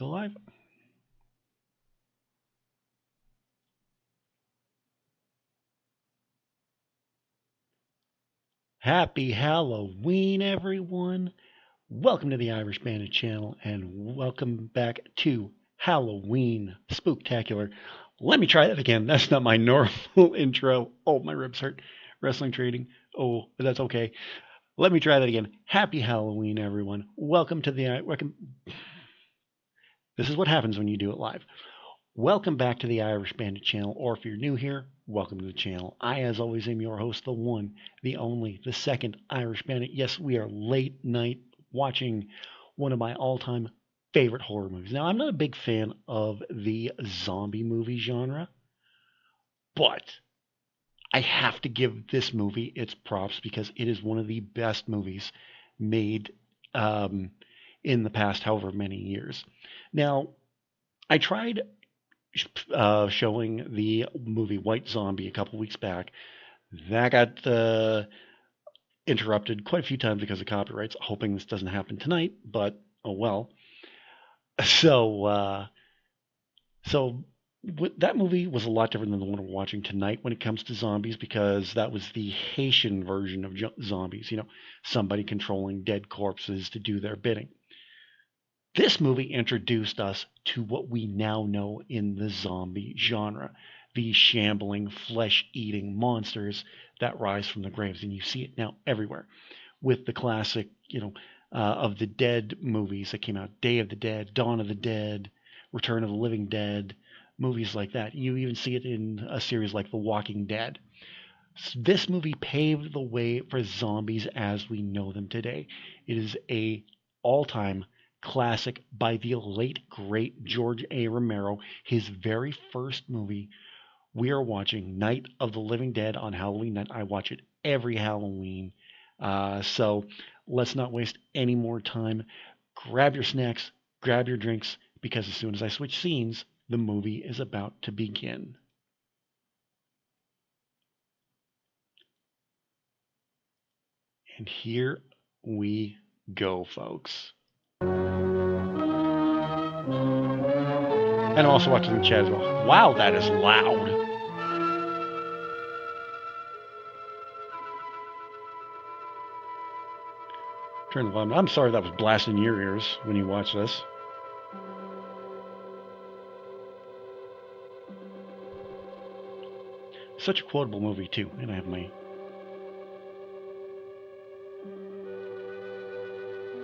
Go live. Happy Halloween, everyone. Welcome to the Irish Bandit channel, and welcome back to Halloween Spooktacular. Let me try that again. That's not my normal intro. Oh, my ribs hurt. Wrestling trading. Oh, but that's okay. Let me try that again. Happy Halloween, everyone. Welcome to the... This is what happens when you do it live. Welcome back to the Irish Bandit channel, or if you're new here, welcome to the channel. I, as always, am your host, the one, the only, the second Irish Bandit. Yes, we are late night watching one of my all-time favorite horror movies. Now, I'm not a big fan of the zombie movie genre, but I have to give this movie its props because it is one of the best movies made in the past however many years. Now, I tried showing the movie White Zombie a couple weeks back. That got interrupted quite a few times because of copyrights. Hoping this doesn't happen tonight, but oh well. So that movie was a lot different than the one we're watching tonight when it comes to zombies, because that was the Haitian version of zombies. You know, somebody controlling dead corpses to do their bidding. This movie introduced us to what we now know in the zombie genre, these shambling, flesh-eating monsters that rise from the graves. And you see it now everywhere with the classic, of the Dead movies that came out, Day of the Dead, Dawn of the Dead, Return of the Living Dead, movies like that. You even see it in a series like The Walking Dead. This movie paved the way for zombies as we know them today. It is a all-time classic by the late, great George A. Romaro, his very first movie. We are watching Night of the Living Dead on Halloween night. I watch it every Halloween. So let's not waste any more time. Grab your snacks, grab your drinks, because as soon as I switch scenes, the movie is about to begin. And here we go, folks. And I'm also watching the chat as well. Wow, that is loud. Turn the volume. I'm sorry that was blasting your ears when you watch this. Such a quotable movie too, and I have my...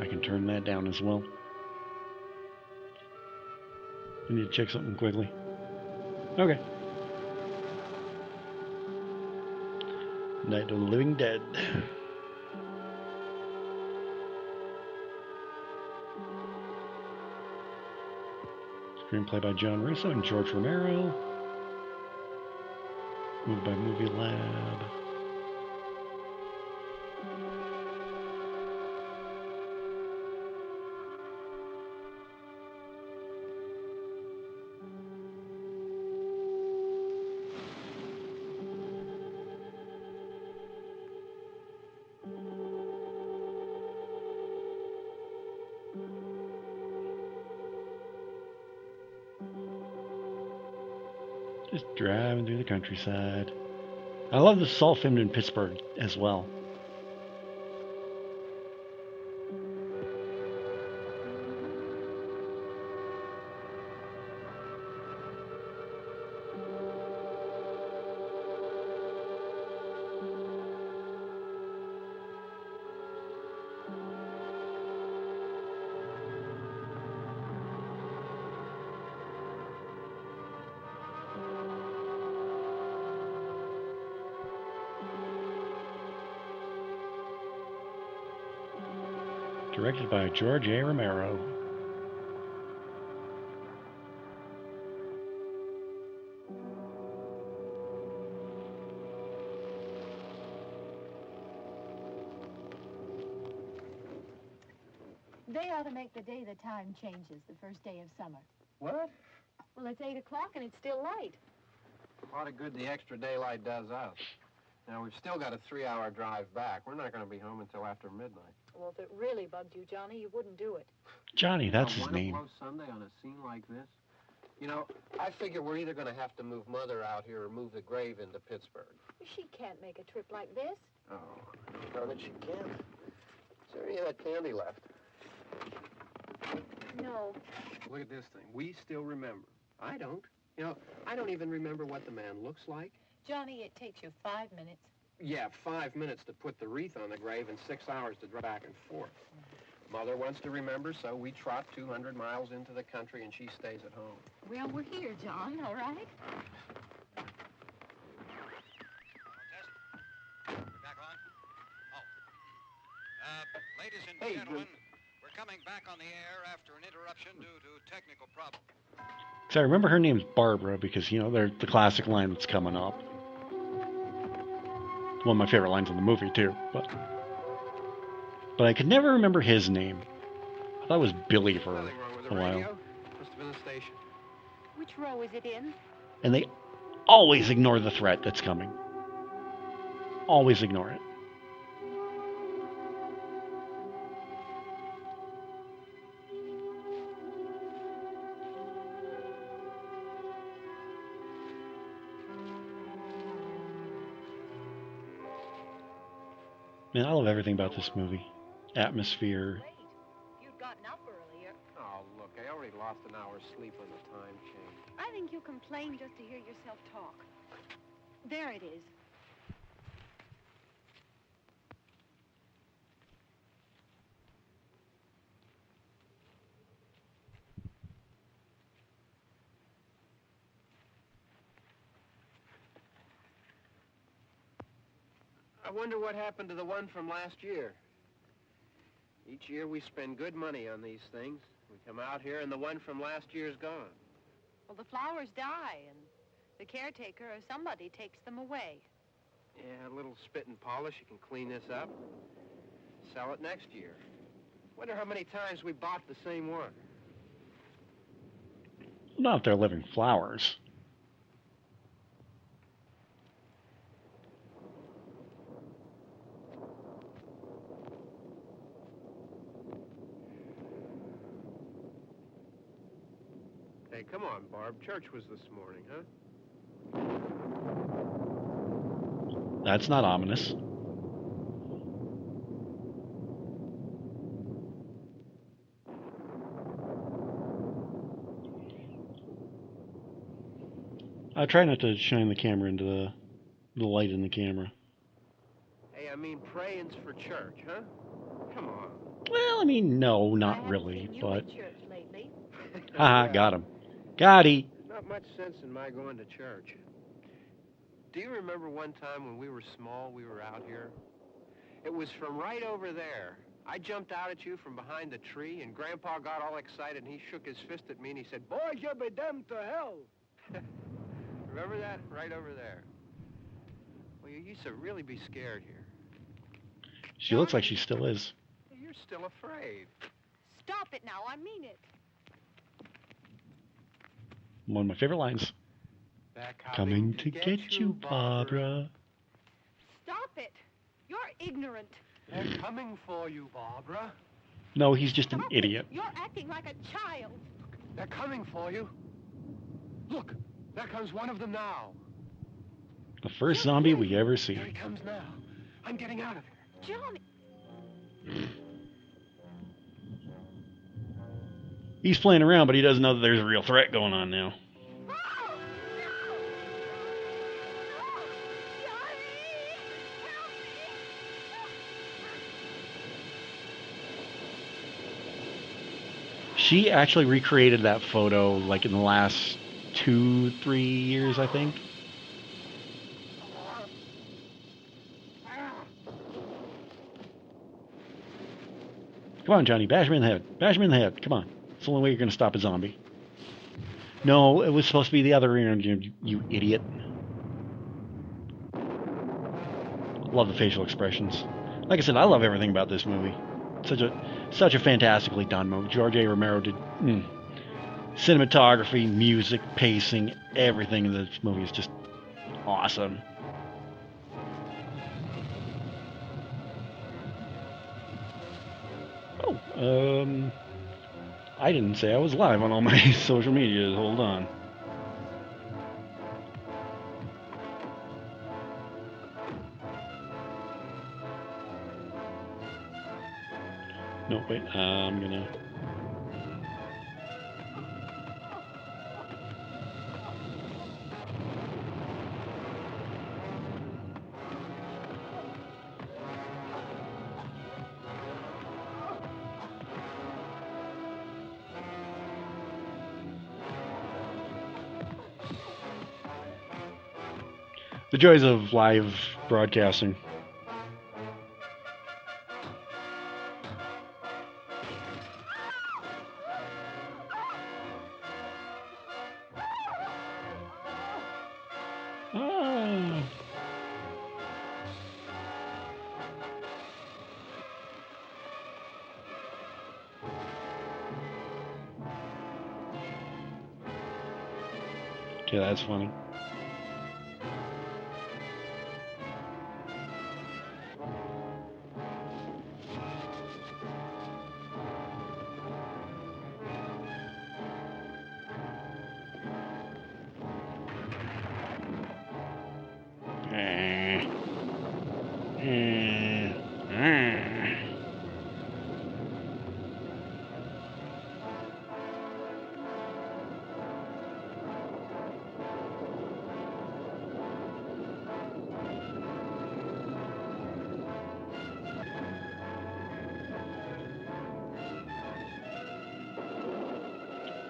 I can turn that down as well. I need to check something quickly. Okay. Night of the Living Dead. Screenplay by John Russo and George Romaro. Moved by Movie Lab. Just driving through the countryside. I love this all filmed in Pittsburgh as well. Directed by George A. Romaro. They ought to make the day the time changes, the first day of summer. What? Well, it's 8 o'clock and it's still light. A lot of good the extra daylight does us. Now, we've still got a 3-hour drive back. We're not going to be home until after midnight. Well, if it really bugged you, Johnny, you wouldn't do it. Johnny, that's his name. Want to blow Sunday on a scene like this? You know, I figure we're either going to have to move Mother out here or move the grave into Pittsburgh. She can't make a trip like this. Oh, I don't know that she can. Is there any of that candy left? No. Look at this thing. We still remember. I don't. You know, I don't even remember what the man looks like. Johnny, it takes you 5 minutes. Yeah, 5 minutes to put the wreath on the grave and 6 hours to drive back and forth. Mother wants to remember, so we trot 200 miles into the country and she stays at home. Well, we're here, John, all right? We're back on? Ladies and gentlemen, we're coming back on the air after an interruption due to technical problems. So I remember her name's Barbara because, you know, they're the classic line that's coming up. One of my favorite lines in the movie, too. But I could never remember his name. I thought it was Billy for Nothing wrong with a the while. radio. Must have been the station. Which row is it in? And they always ignore the threat that's coming. Always ignore it. Man, I love everything about this movie. Atmosphere. Great. You'd gotten up earlier. Oh, look, I already lost an hour's sleep on the time change. I think you complain just to hear yourself talk. There it is. I wonder what happened to the one from last year. Each year we spend good money on these things. We come out here and the one from last year's gone. Well, the flowers die, and the caretaker or somebody takes them away. Yeah, a little spit and polish. You can clean this up. Sell it next year. Wonder how many times we bought the same one. Not if they're living flowers. Hey, come on, Barb. Church was this morning, huh? That's not ominous. I try not to shine the camera into the light in the camera. Hey, I mean, praying's for church, huh? Come on. Well, I mean, no, I not haven't really, seen you but... at church lately. Haha, Yeah. got him. Got he. There's not much sense in my going to church. Do you remember one time when we were small, we were out here? It was from right over there. I jumped out at you from behind the tree, and Grandpa got all excited, and he shook his fist at me, and he said, "Boys, you'll be damned to hell." Remember that? Right over there. Well, you used to really be scared here. She looks like she still is. You're still afraid. Stop it now, I mean it. One of my favorite lines. They're Coming to get you, Barbara. Stop it. You're ignorant. They're coming for you, Barbara. No, he's just an Stop it. idiot. You're acting like a child. They're coming for you. Look, there comes one of them now. The first zombie we ever see. Here he comes now. I'm getting out of here. Johnny. He's playing around, but he doesn't know that there's a real threat going on now. No! No! No! Johnny! Help me! She actually recreated that photo like in the last 2-3 years, I think. Come on, Johnny, bash him in the head. Bash him in the head. Come on. It's the only way you're going to stop a zombie. No, it was supposed to be the other end, you idiot. Love the facial expressions. Like I said, I love everything about this movie. Such a fantastically done movie. George A. Romero did cinematography, music, pacing, everything in this movie is just awesome. I didn't say I was live on all my social medias. Hold on. No, wait. I'm gonna. The joys of live broadcasting. Ah. Okay, that's funny.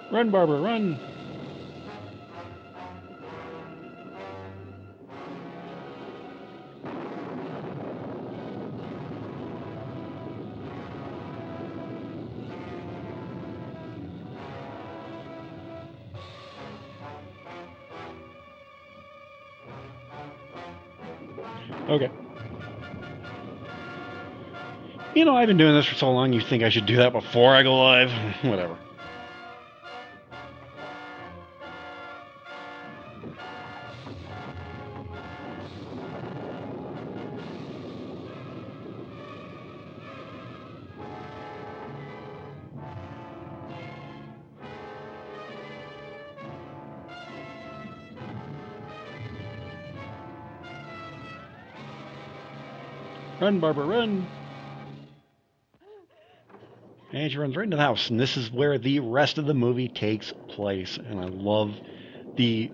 Run, Barbara, run! Okay. You know, I've been doing this for so long, you think I should do that before I go live? Whatever. Run, Barbara, run! And she runs right into the house, and this is where the rest of the movie takes place. And I love the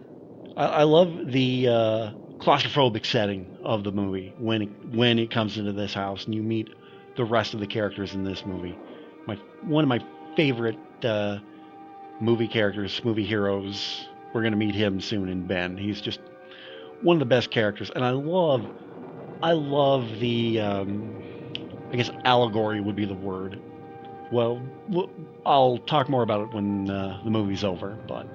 claustrophobic setting of the movie when it comes into this house and you meet the rest of the characters in this movie. One of my favorite movie characters, movie heroes. We're gonna meet him soon in Ben. He's just one of the best characters, and I love the I guess allegory would be the word. Well, I'll talk more about it when the movie's over, but.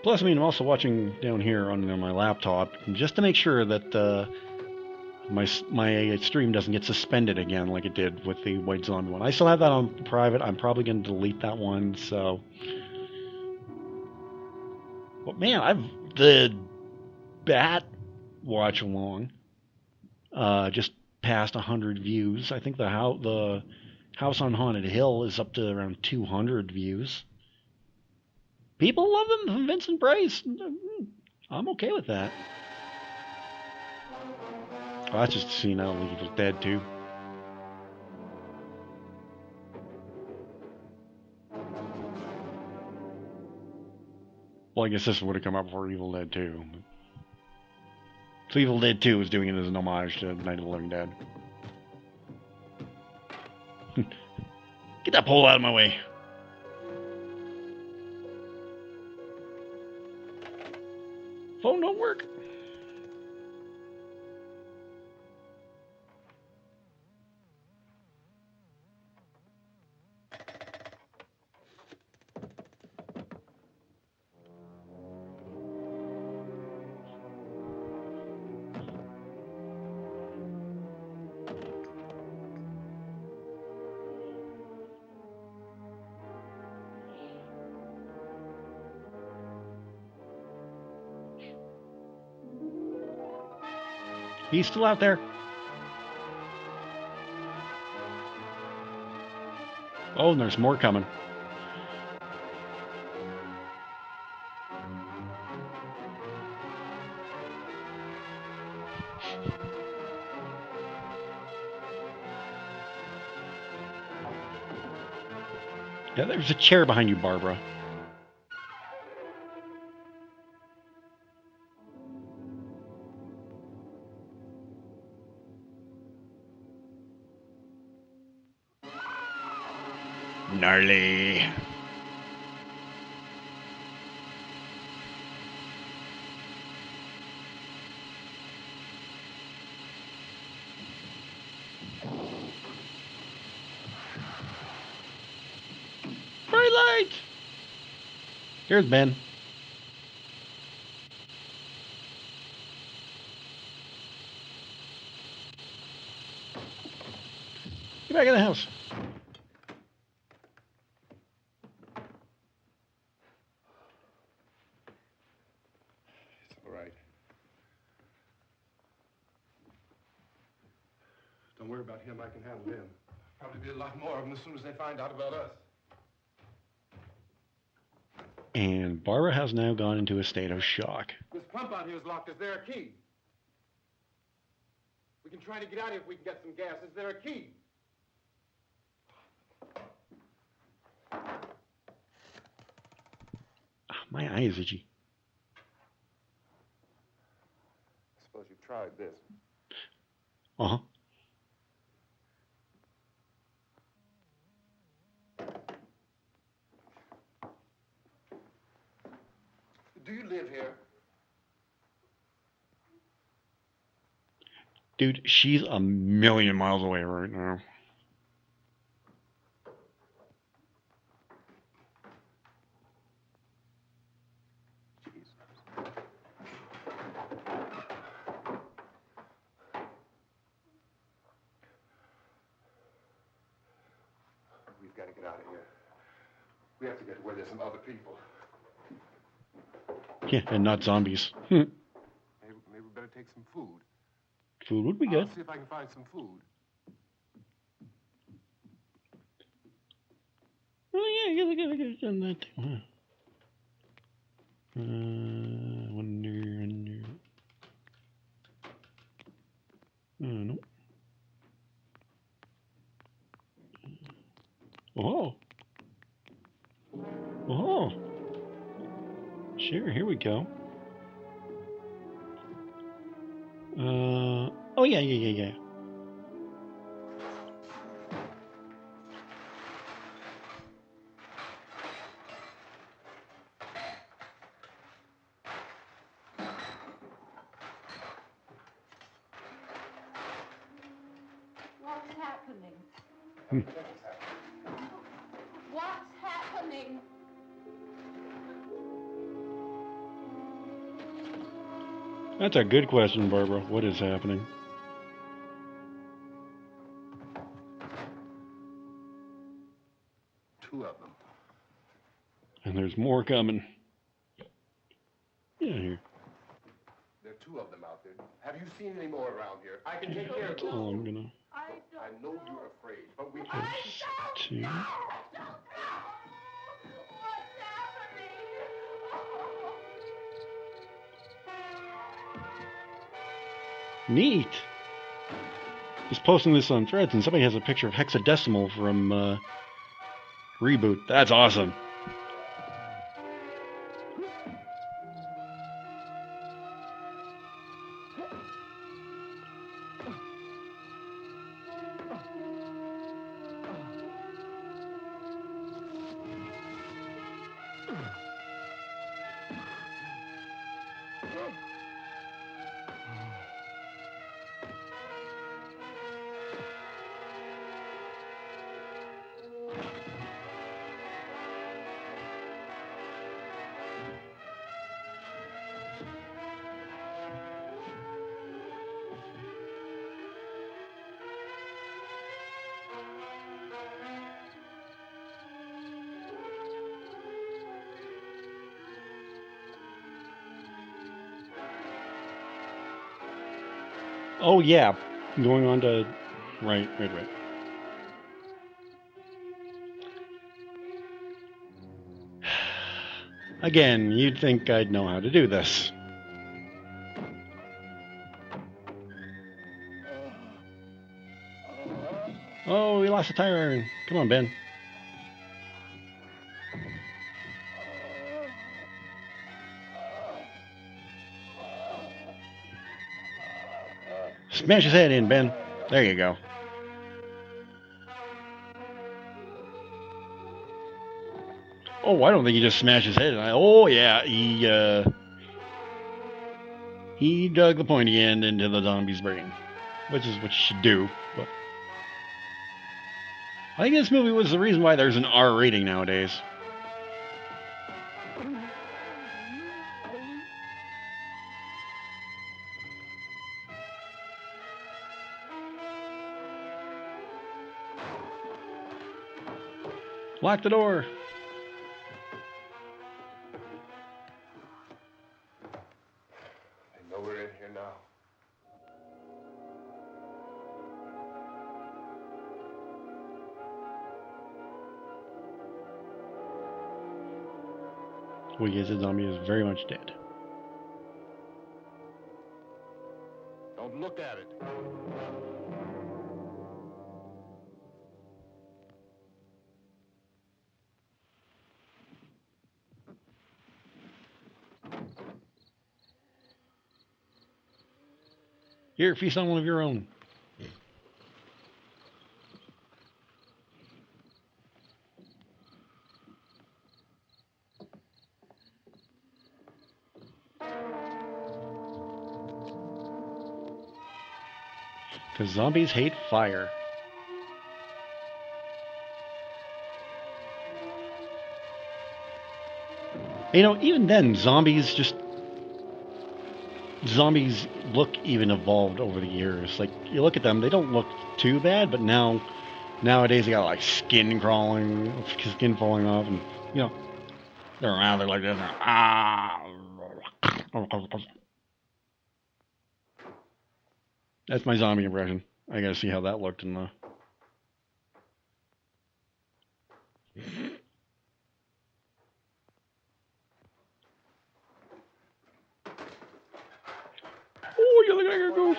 Plus, I mean, I'm also watching down here on my laptop just to make sure that my stream doesn't get suspended again like it did with the White Zombie one. I still have that on private. I'm probably going to delete that one. So, but man, the Bat Watchalong just passed 100 views. I think the House on Haunted Hill is up to around 200 views. People love them from Vincent Price. I'm okay with that. Oh, that's just a scene out of Evil Dead 2. Well, I guess this would have come up before Evil Dead 2. So Evil Dead 2 is doing it as an homage to Night of the Living Dead. Get that pole out of my way. Phone don't work. He's still out there. Oh, and there's more coming. Yeah, there's a chair behind you, Barbara. Gnarly. Bright light! Here's Ben. Get back in the house. It's all right. Don't worry about him. I can handle him. Probably be a lot more of them as soon as they find out about us. And Barbara has now gone into a state of shock. This pump out here is locked. Is there a key? We can try to get out of here if we can get some gas. Is there a key? My eye is itchy. I suppose you've tried this. Uh-huh. Do you live here? Dude, she's a million miles away right now. We've got to get out of here. We have to get to where there's some other people. Yeah, and not zombies. Maybe we better take some food. Food would be good. I'll see if I can find some food. Oh yeah, I gotta done that too. Wonder. No. Oh. Oh. Sure, here we go. Oh yeah. What's happening? What's happening? That's a good question, Barbara. What is happening? Two of them. And there's more coming. Yeah, here. There are two of them out there. Have you seen any more around here? I can take care of That's all I'm gonna. I know you're afraid, but we There's two. What's happening? Neat. Just posting this on Threads, and somebody has a picture of hexadecimal from Reboot. That's awesome. Oh yeah, going on to right. Again, you'd think I'd know how to do this. Oh, we lost a tire iron. Come on, Ben. Smash his head in, Ben. There you go. Oh, I don't think he just smashed his head in. Oh, yeah, he dug the pointy end into the zombie's brain, which is what you should do. But I think this movie was the reason why there's an R rating nowadays. Lock the door. I know we're in here now. Well, yes, the zombie is very much dead. Don't look at it. Here, feast on one of your own. Because zombies hate fire. You know, even then, zombies look even evolved over the years. Like, you look at them, they don't look too bad, but nowadays they got like skin falling off, and you know, they're around, they're like this. That's my zombie impression. I gotta see how that looked in the. Oh, you look like a goof.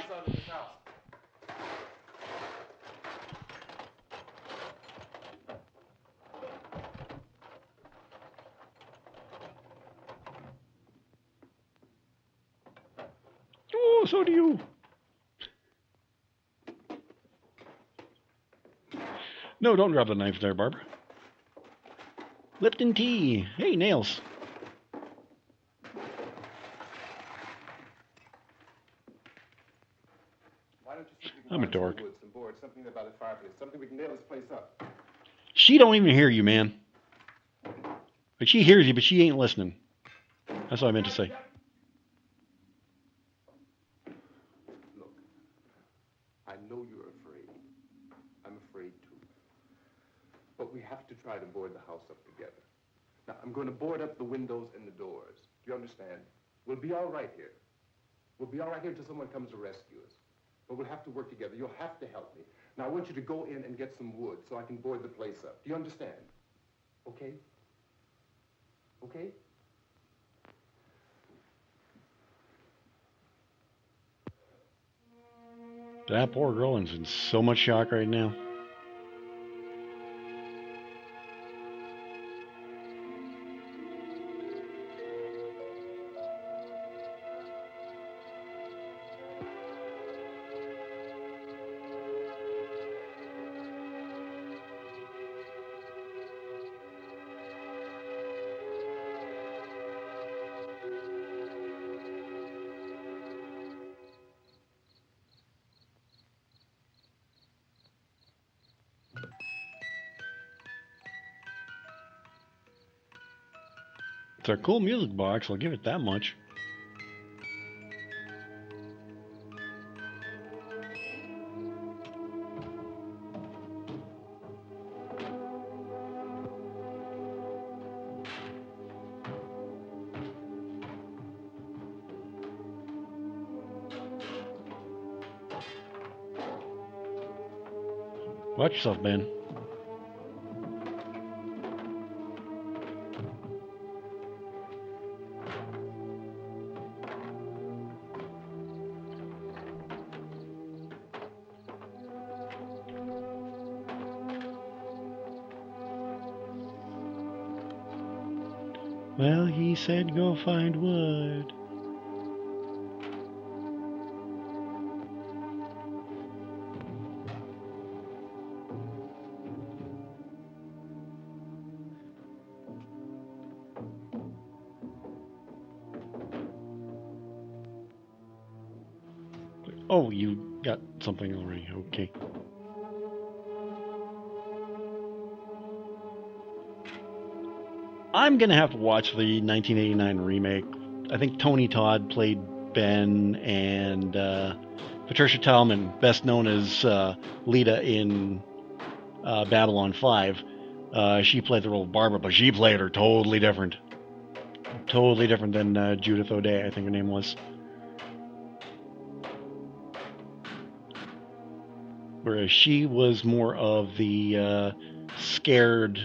Oh, so do you. No, don't drop the knife there, Barbara. Lipton tea. Hey, nails. Why don't you see if we can I'm a find some dork. wood, some board, something about a fireplace, something we can nail this place up. She don't even hear you, man. Like, she hears you, but she ain't listening. That's what I meant to say. Look, I know you're afraid. I'm afraid too. But we have to try to board the house up together. Now, I'm going to board up the windows and the doors. Do you understand? We'll be all right here. We'll be all right here until someone comes to rescue us. But we'll have to work together. You'll have to help me. Now, I want you to go in and get some wood so I can board the place up. Do you understand? Okay? Okay? That poor girl is in so much shock right now. It's a cool music box, I'll give it that much. Watch yourself, Ben. Well, he said go find wood. Oh, you got something already. Okay. I'm going to have to watch the 1989 remake. I think Tony Todd played Ben, and Patricia Tallman, best known as Lita in Babylon 5, she played the role of Barbara, but she played her totally different. Totally different than Judith O'Dea, I think her name was. Whereas she was more of the scared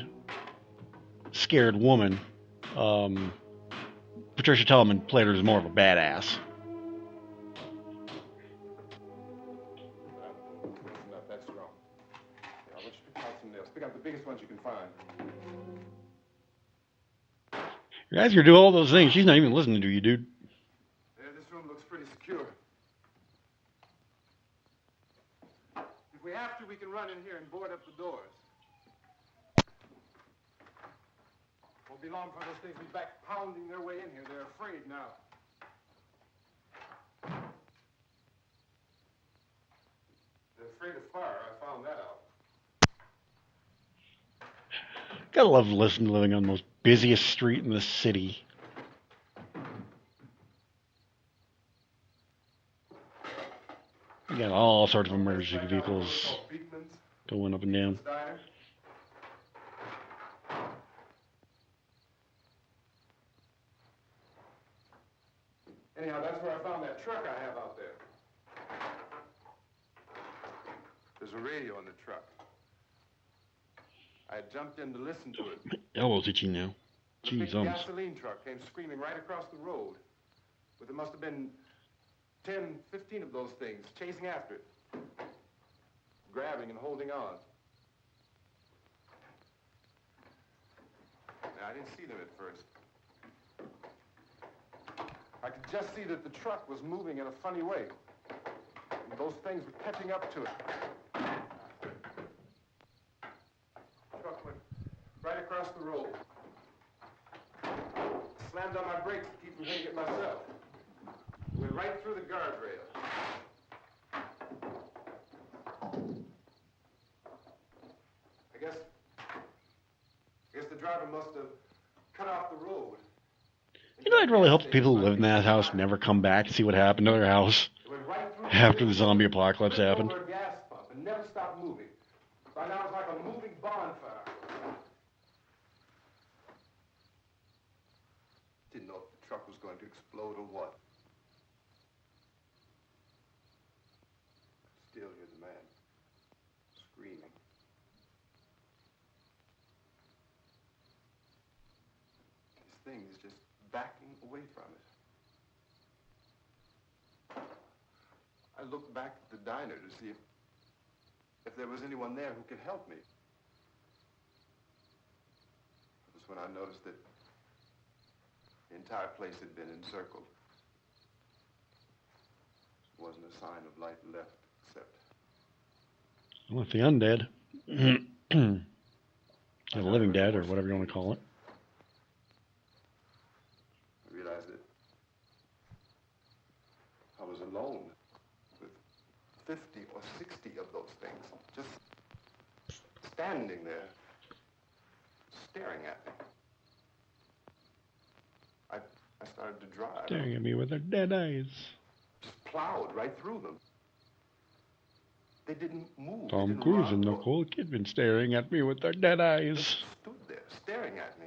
woman. Patricia Tallman played her as more of a badass. That's strong. Yeah, I want you to pick out some nails. Pick out the biggest ones you can find. You're asking her to do all those things. She's not even listening to you, dude. Yeah, this room looks pretty secure. If we have to, we can run in here and board up the doors. Won't be long for those things to be back pounding their way in here. They're afraid now. They're afraid of fire. I found that out. Gotta love living on the most busiest street in the city. You got all sorts of emergency vehicles going up and down. Anyhow, that's where I found that truck I have out there. There's a radio in the truck. I jumped in to listen to it. My elbow's itching now. The Jeez, big almost. gasoline truck came screaming right across the road. But there must have been 10, 15 of those things chasing after it. Grabbing and holding on. Now, I didn't see them at first. I could just see that the truck was moving in a funny way. And those things were catching up to it. The truck went right across the road. Slammed on my brakes to keep from hitting it myself. Went right through the guardrail. I guess the driver must have cut off the road. You know, I'd really hope the people who live in that house never come back and see what happened to their house after the zombie apocalypse happened. Over a gas pump and never stopped moving. By now it's like a moving bonfire. Didn't know if the truck was going to explode or what. Still hear the man screaming. This thing is just backing away from it. I looked back at the diner to see if there was anyone there who could help me. It was when I noticed that the entire place had been encircled. There wasn't a sign of life left except... Well, if the undead. The living dead, or whatever you want to call it. I realized that I was alone with 50 or 60 of those things, just standing there, staring at me. I started to drive. Staring at me with their dead eyes. Just plowed right through them. They didn't move. Tom Cruise and Nicole Kidman staring at me with their dead eyes. Just stood there, staring at me.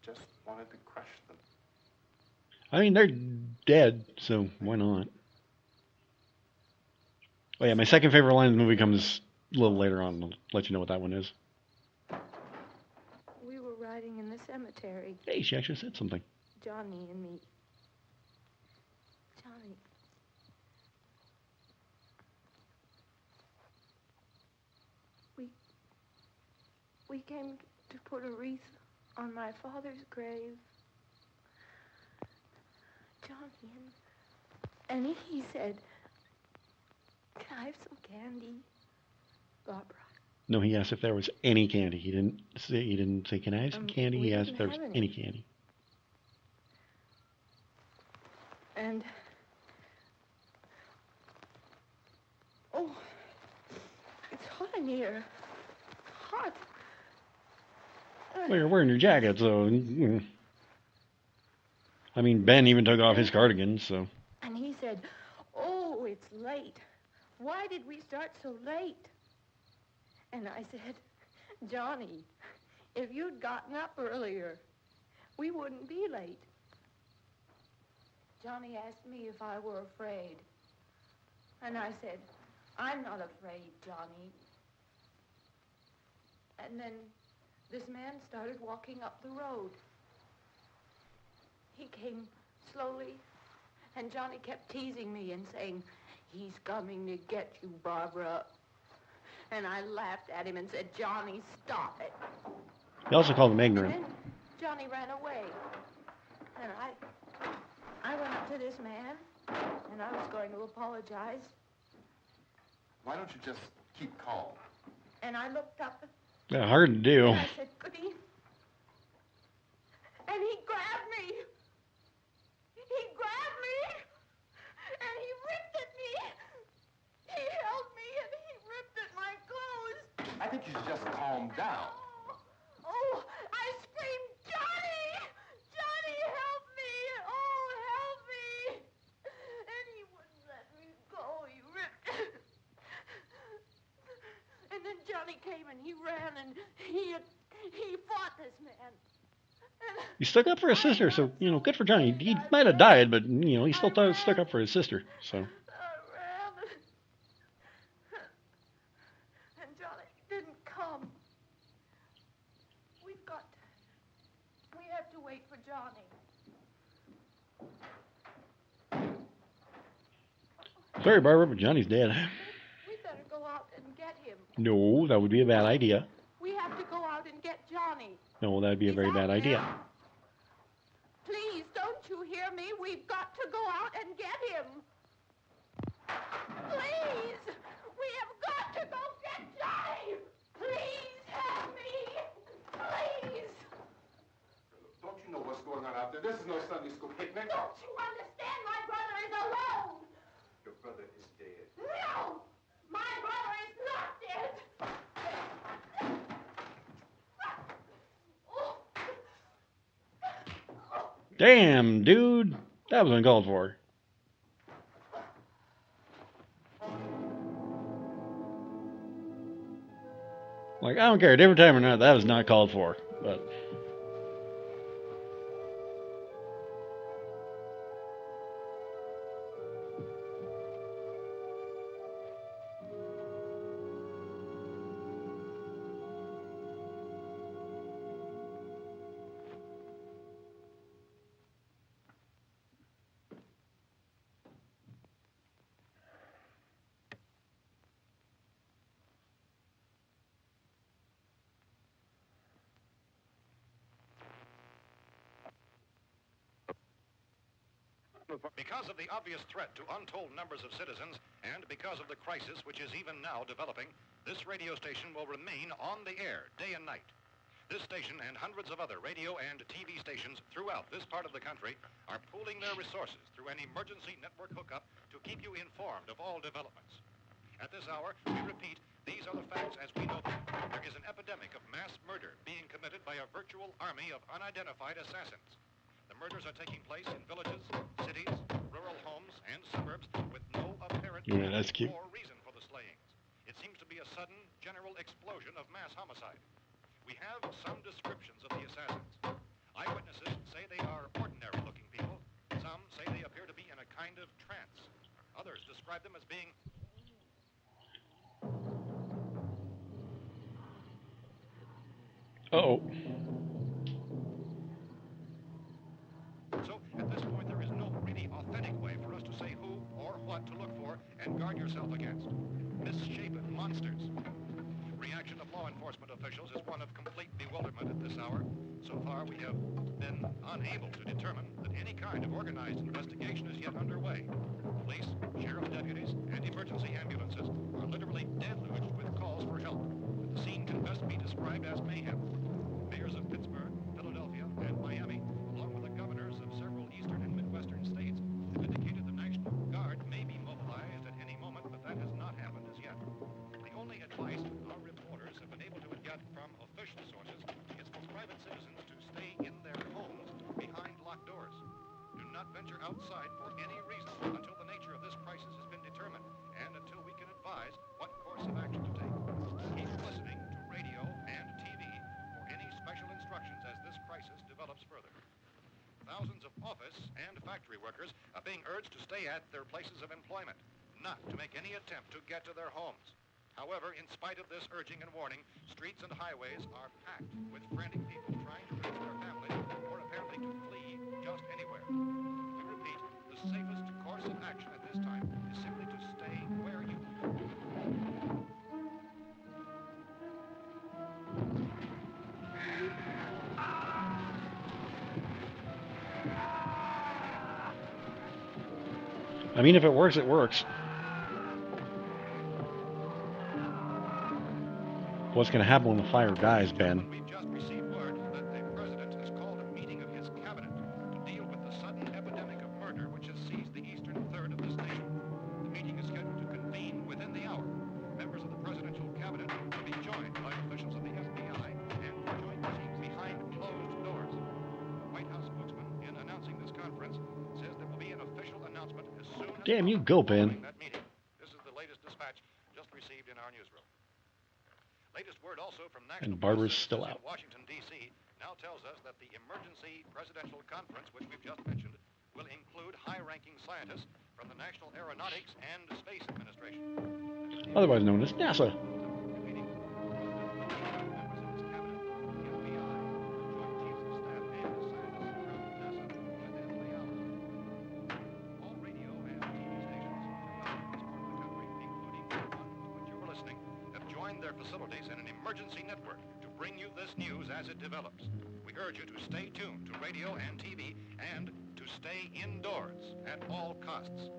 Just wanted to crush them. I mean, they're dead, so why not? Oh yeah, my second favorite line in the movie comes a little later on. I'll let you know what that one is. We were riding in the cemetery, Hey, she actually said something. Johnny and me. Johnny. We came to put a wreath on my father's grave. Johnny, and he said, "Can I have some candy, Barbara?" No, he asked if there was any candy. He didn't say can I have some candy? We He asked didn't if there was have any candy. And oh, it's hot in here. Hot. Well, you're wearing your jacket, so. I mean, Ben even took off his cardigan, so. And he said, "Oh, it's late. Why did we start so late?" And I said, "Johnny, if you'd gotten up earlier, we wouldn't be late." Johnny asked me if I were afraid. And I said, "I'm not afraid, Johnny." And then this man started walking up the road. He came slowly, and Johnny kept teasing me and saying, "He's coming to get you, Barbara." And I laughed at him and said, "Johnny, stop it." He also called him And ignorant. then Johnny ran away. And I went up to this man, and I was going to apologize. Why don't you just keep calm? And I looked up, Yeah, hard to do. and I said, "Goody." And he grabbed me. He grabbed me, and he ripped at me. He held me, and he ripped at my clothes. I think you should just calm down. Oh, I screamed, "Johnny! Johnny, help me! Oh, help me!" And he wouldn't let me go. He ripped. And then Johnny came, and he ran, and he fought this man. He stuck up for his sister, so, good for Johnny. He might have died, but, he still stuck up for his sister, so. I ran. And Johnny didn't come. We have to wait for Johnny. Sorry, Barbara, but Johnny's dead. We better go out and get him. No, that would be a bad idea. We have to go out and get Johnny. No, that would be a very bad idea. Please, don't you hear me? We've got to go out and get him. Please! We have got to go get Johnny! Please help me! Please! Don't you know what's going on out there? This is no Sunday school picnic. Don't you understand? My brother is alone! Your brother is dead. No! My brother is not dead! Damn, dude. That was uncalled for. Like, I don't care, different time or not, that was not called for. But Because of the obvious threat to untold numbers of citizens, and because of the crisis which is even now developing, this radio station will remain on the air day and night. This station and hundreds of other radio and TV stations throughout this part of the country are pooling their resources through an emergency network hookup to keep you informed of all developments. At this hour, we repeat, these are the facts as we know them. There is an epidemic of mass murder being committed by a virtual army of unidentified assassins. The murders are taking place in villages, cities, rural homes, and suburbs with no apparent that's cute. or reason for the slayings. It seems to be a sudden, general explosion of mass homicide. We have some descriptions of the assassins. Eyewitnesses say they are ordinary-looking people. Some say they appear to be in a kind of trance. Others describe them as being Uh-oh. So, at this point, there is no really authentic way for us to say who or what to look for and guard yourself against. Misshapen monsters. Reaction of law enforcement officials is one of complete bewilderment at this hour. So far, we have been unable to determine that any kind of organized investigation is yet underway. Police, sheriff deputies, and emergency ambulances are literally deluged with calls for help. The scene can best be described as mayhem. Mayors of Pittsburgh, Philadelphia, and Miami, along with the governors of several eastern and midwestern states, have indicated the National Guard may be mobilized at any moment, but that has not happened as yet. The only advice our reporters have been able to get from official sources is for private citizens to stay in their homes behind locked doors. Do not venture outside for any reason until the nature of this crisis has been determined and until we can advise what course of action to take. Keep listening to radio and TV for any special instructions as this crisis develops further. Thousands of office and factory workers are being urged to stay at their places of employment, not to make any attempt to get to their homes. However, in spite of this urging and warning, streets and highways are packed with frantic people trying to reach their families or apparently to flee just anywhere. We repeat, the safest course of action at this time is simply to stay where you are. I mean, if it works, it works. What's going to happen when the fire dies, Ben? We've just received word that the president has called a meeting of his cabinet to deal with the sudden epidemic of murder which has seized the eastern third of this nation. The meeting is scheduled to convene within the hour. Members of the presidential cabinet will be joined by officials of the FBI and joint teams behind closed doors. The White House spokesman, in announcing this conference, says there will be an official announcement as soon as Damn you, go, Ben. following that meeting. This is the latest dispatch just received in our newsroom. Latest word also from national And Barbara's press still services out. in Washington, D.C. now tells us that the emergency presidential conference, which we've just mentioned, will include high-ranking scientists from the National Aeronautics and Space Administration. Otherwise known as NASA. Meeting members of his cabinet, the FBI, joint chiefs of staff, and scientists from NASA within the hour. All radio and TV stations throughout this part of the country, including the one to which you're listening, have joined their facilities in an emergency network to bring you this news as it develops. We urge you to stay tuned to radio and TV and to stay indoors at all costs.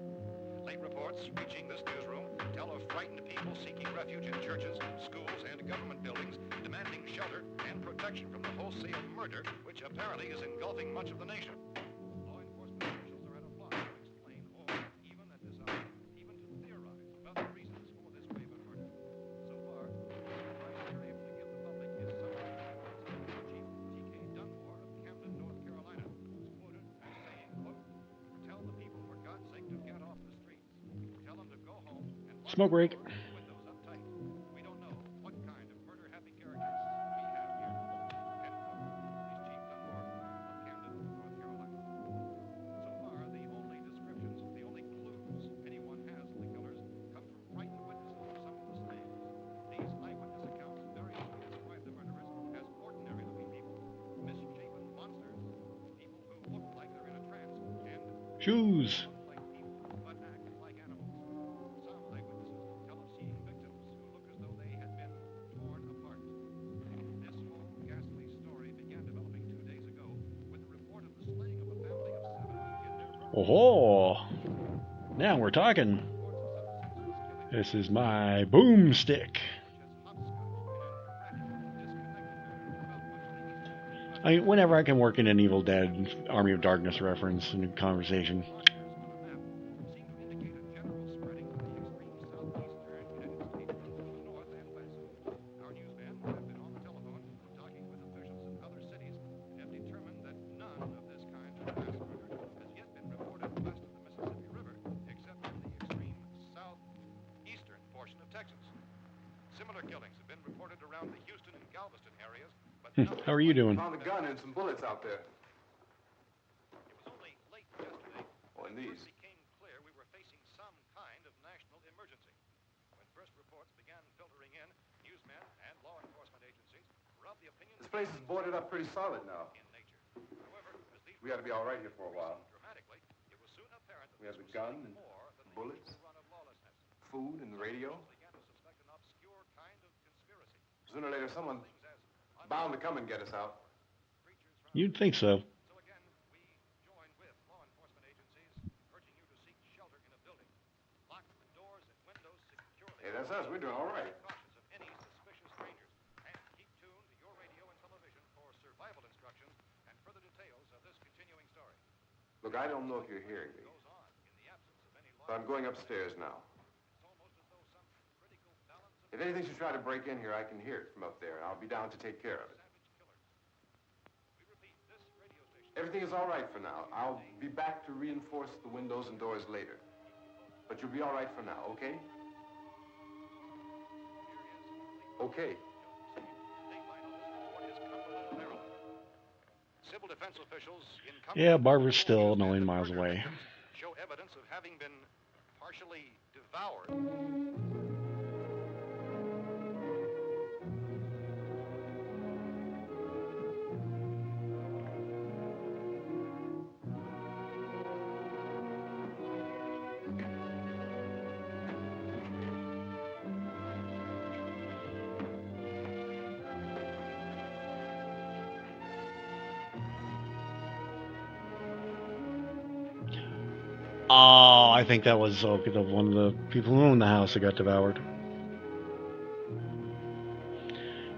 Late reports reaching this newsroom tell of frightened people seeking refuge in churches, schools, and government buildings, demanding shelter and protection from the wholesale murder which apparently is engulfing much of the nation. Law enforcement officials are at a loss to explain or, even at this hour, even to theorize about the reasons for this wave of murder. So far, the advice we're able to give the public is summary from Chief T.K. Dunmore of Camden, North Carolina, who's quoted as saying, quote, "Tell the people, for God's sake, to get off the streets. Tell them to go home and lock Smoke break. the doors and windows up tight. We don't know what kind of murder-happy characters we have here." End quote. He's Chief Dunmore of Camden, North Carolina. So far, the only descriptions, the only clues anyone has of the killers come from frightened witnesses of some of the slaves. These eyewitness accounts variously describe the murderers as ordinary-looking people, misshapen monsters, people who look like they're in a trance, and Shoes. look like people but act like animals. Some eyewitnesses tell of seeing victims who look as though they had been torn apart. This whole ghastly story began developing 2 days ago with the report of the slaying of a family of 7 in their Oh, now we're talking. This is my boomstick. I mean, whenever I can work in an Evil Dead, Army of Darkness reference in a conversation. Similar killings have been reported around the Houston and Galveston areas, but How are you doing? Found a gun and some bullets out there. it was only late yesterday Oh, and when these. it became clear we were facing some kind of national emergency. When first reports began filtering in, newsmen and law enforcement agencies were of the opinion This place is boarded up pretty solid now. We ought to be all right here for a while. We have the gun and bullets, food and the radio. Sooner or later, someone's bound to come and get us out. You'd think so. Hey, that's us. We're doing all right. Look, I don't know if you're hearing me, but I'm going upstairs now. If anything should try to break in here, I can hear it from up there, and I'll be down to take care of it. Everything is all right for now. I'll be back to reinforce the windows and doors later. But you'll be all right for now, okay? Okay. Civil defense officials in Yeah, Barbara's still a million miles away. show evidence of having been partially devoured. Oh, I think that was one of the people who owned the house that got devoured.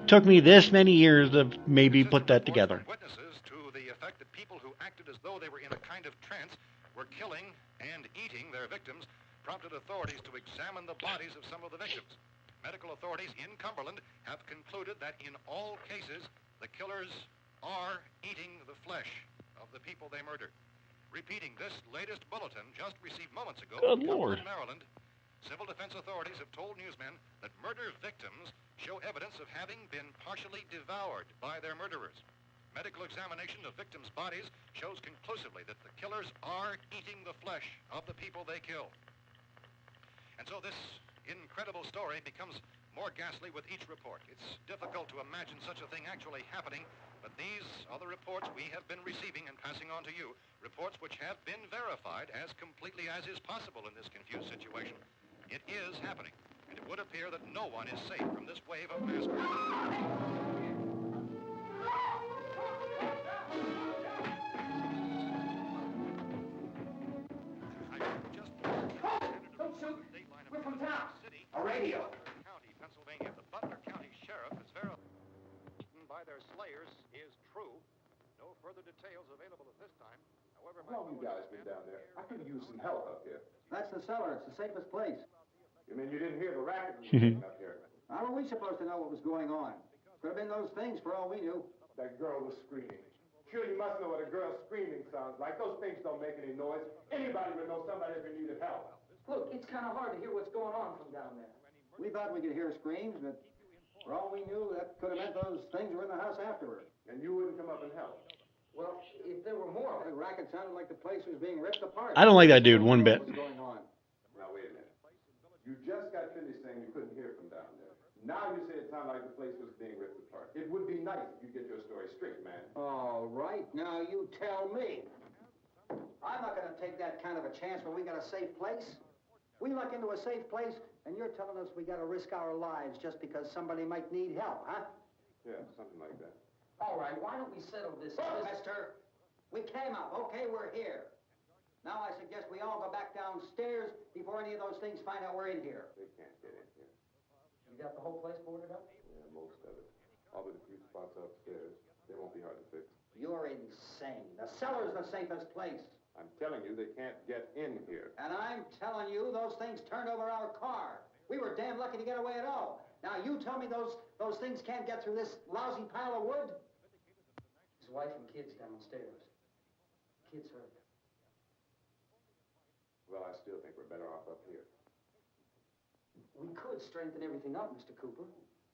Took me this many years to maybe put that together. Witnesses to the effect that people who acted as though they were in a kind of trance were killing and eating their victims prompted authorities to examine the bodies of some of the victims. Medical authorities in Cumberland have concluded that in all cases, the killers are eating the flesh of the people they murdered. Repeating this latest bulletin just received moments ago Good from Lord. Cumberland, Maryland, civil defense authorities have told newsmen that murder victims show evidence of having been partially devoured by their murderers. Medical examination of victims' bodies shows conclusively that the killers are eating the flesh of the people they killed. And so this incredible story becomes more ghastly with each report. It's difficult to imagine such a thing actually happening, but these are the reports we have been receiving and passing on to you, reports which have been verified as completely as is possible in this confused situation. It is happening, and it would appear that no one is safe from this wave of mass murder. Don't shoot. We're from town. A radio. County, Pennsylvania. The Butler County Sheriff has verified by their slayers is true. No further details available at this time. However, How long you guys been down there? I could use some help up here. That's the cellar. It's the safest place. You mean you didn't hear the racket up here? How were we supposed to know what was going on? Could have been those things for all we knew. That girl was screaming. Sure, you must know what a girl screaming sounds like. Those things don't make any noise. Anybody would know somebody ever needed help. Look, it's kind of hard to hear what's going on from down there. We thought we could hear screams, but for all we knew, that could have meant those things were in the house afterward. And you wouldn't come up and help. Well, if there were more, The racket sounded like the place was being ripped apart. I don't like that dude one bit. What was going on? Now, wait a minute. You just got finished saying you couldn't hear from down there. Now you say it sounded like the place was being ripped apart. It would be nice if you get your story straight, man. All right, now you tell me. I'm not going to take that kind of a chance when we got a safe place. We luck into a safe place, and you're telling us we got to risk our lives just because somebody might need help, huh? Yeah, something like that. all right, why don't we settle this? Look, mister, we came up. Okay, we're here. Now I suggest we all go back downstairs before any of those things find out we're in here. They can't get in here. You got the whole place boarded up? Yeah, most of it. All but a few spots upstairs. They won't be hard to fix. You're insane. The cellar's the safest place. I'm telling you, they can't get in here. And I'm telling you, those things turned over our car. We were damn lucky to get away at all. Now, you tell me those things can't get through this lousy pile of wood? His wife and kids downstairs. Kids hurt. Well, I still think we're better off up here. We could strengthen everything up, Mr. Cooper.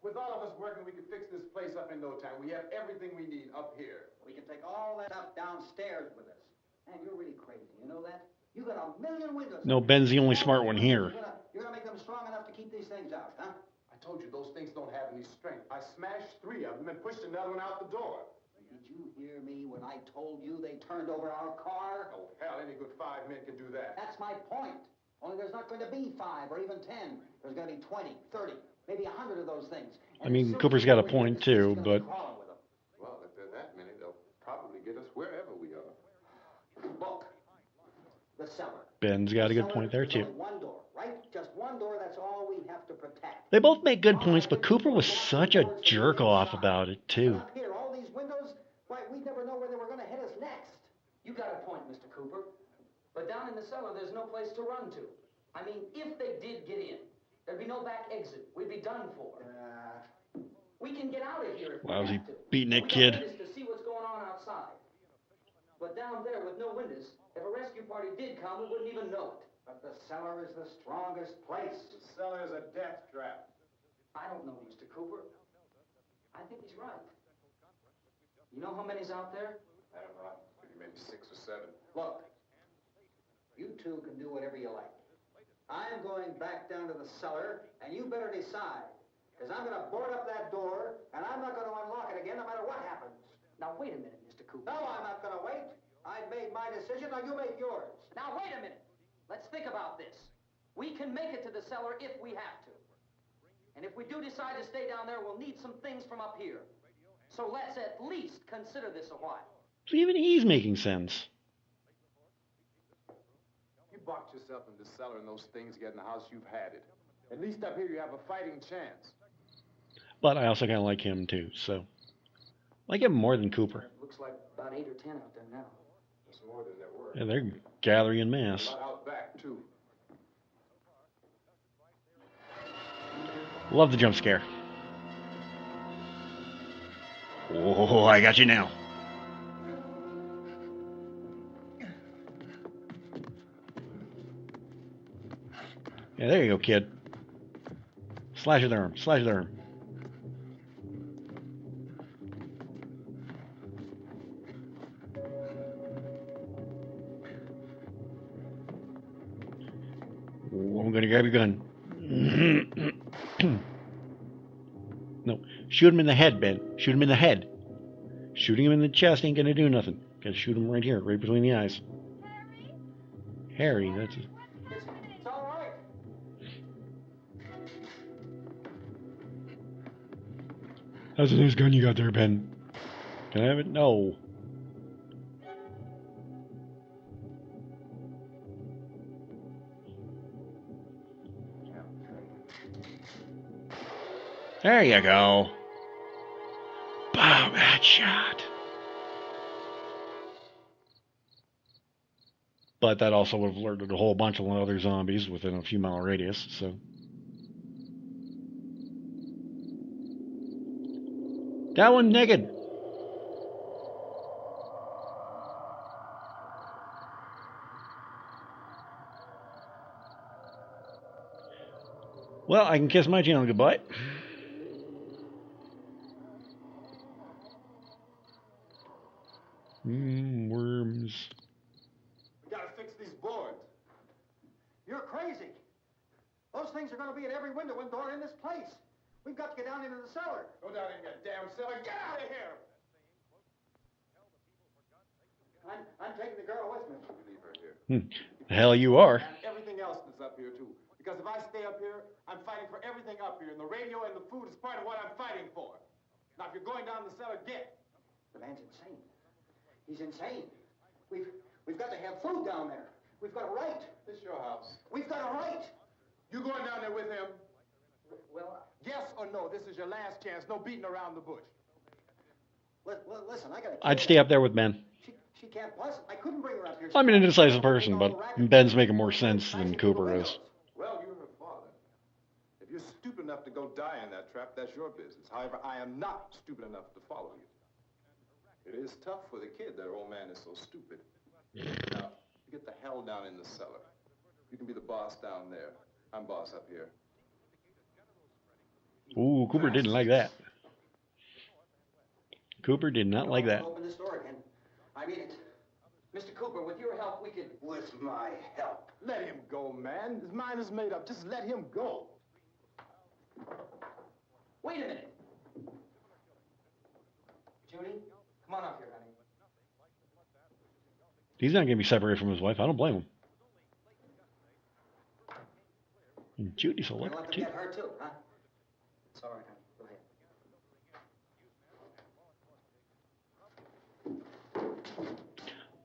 With all of us working, we could fix this place up in no time. We have everything we need up here. We can take all that stuff downstairs with us. Man, you're really crazy. You know that? You got a million windows. No, Ben's the only smart one here. You're gonna make them strong enough to keep these things out, huh? I told you those things don't have any strength. I smashed 3 of them and pushed another one out the door. Did you hear me when I told you they turned over our car? Oh, hell, any good 5 men can do that. That's my point. Only there's not going to be 5 or even 10. There's going to be 20, 30, maybe 100 of those things. I mean, Cooper's got a point too, but Well, if there are that many, they'll probably get us wherever we are. Look, the cellar. Ben's got a good point there too. Only one door, right? Just one door, that's all we have to protect. They both make good points, but Cooper was such a jerk off about it too. Up here, all these windows, why, we'd never know where they were going to hit us next. You got a point, Mr. Cooper. But down in the cellar, there's no place to run to. I mean, if they did get in, there'd be no back exit. We'd be done for. We can get out of here if we have Lousy to. beatnik We got kid. windows to see what's going on outside. But down there with no windows, if a rescue party did come, we wouldn't even know it. But the cellar is the strongest place. The cellar is a death trap. I don't know, Mr. Cooper. I think he's right. You know how many's out there? I don't know. Maybe 6 or 7. Look, you two can do whatever you like. I'm going back down to the cellar, and you better decide. Because I'm going to board up that door, and I'm not going to unlock it again no matter what happens. Now, wait a minute, Mr. Cooper. No, I'm not going to wait. I've made my decision, now you make yours. Now, wait a minute. Let's think about this. We can make it to the cellar if we have to. And if we do decide to stay down there, we'll need some things from up here. So let's at least consider this a while. So even he's making sense. You box yourself in the cellar and those things get in the house, you've had it. At least up here you have a fighting chance. But I also kind of like him too, so I like him more than Cooper. Looks like about 8 or 10 out there now. That's more than there were. Yeah, they're gathering in A mass. lot out back, too. Love the jump scare. Oh, I got you now. Yeah, there you go, kid. Slash his arm. Slash his arm. Oh, I'm gonna grab your gun. No, shoot him in the head, Ben. Shoot him in the head. Shooting him in the chest ain't gonna do nothing. Gotta shoot him right here, right between the eyes. Harry, that's it. It's all right. That's a nice gun you got there, Ben. Can I have it? No. There you go. Boom, that shot. But that also would have alerted a whole bunch of other zombies within a few mile radius, so. That one naked. Well, I can kiss my channel goodbye. Worms. We gotta fix these boards. You're crazy. Those things are going to be at every window and door in this place. We've got to get down into the cellar. Go down in that damn cellar. Get out of here! I'm taking the girl with me. You leave her here. The hell you are. And everything else that's up here, too. Because if I stay up here, I'm fighting for everything up here. And the radio and the food is part of what I'm fighting for. Now, if you're going down the cellar, get. The man's insane. He's insane. We've got to have food down there. We've got a right. This your house. We've got a right. You going down there with him? Well, Yes or no? This is your last chance. No beating around the bush. Listen, I got to. I'd stay up there with Ben. She can't plus. I couldn't bring her up here. I'm an indecisive person, but Ben's making more sense than Cooper is. Well, you're her father. If you're stupid enough to go die in that trap, that's your business. However, I am not stupid enough to follow you. It is tough for the kid that old man is so stupid. Now, you get the hell down in the cellar. You can be the boss down there. I'm boss up here. Ooh, Cooper didn't like that. Cooper did not like that. Open this door again. I mean it. Mr. Cooper, with your help, we could... With my help. Let him go, man. His mind is made up. Just let him go. Wait a minute. Judy, come on up here, honey. He's not going to be separated from his wife. I don't blame him. And Judy's a We're looker, gonna let them too. get her too, huh? It's all right, honey. Go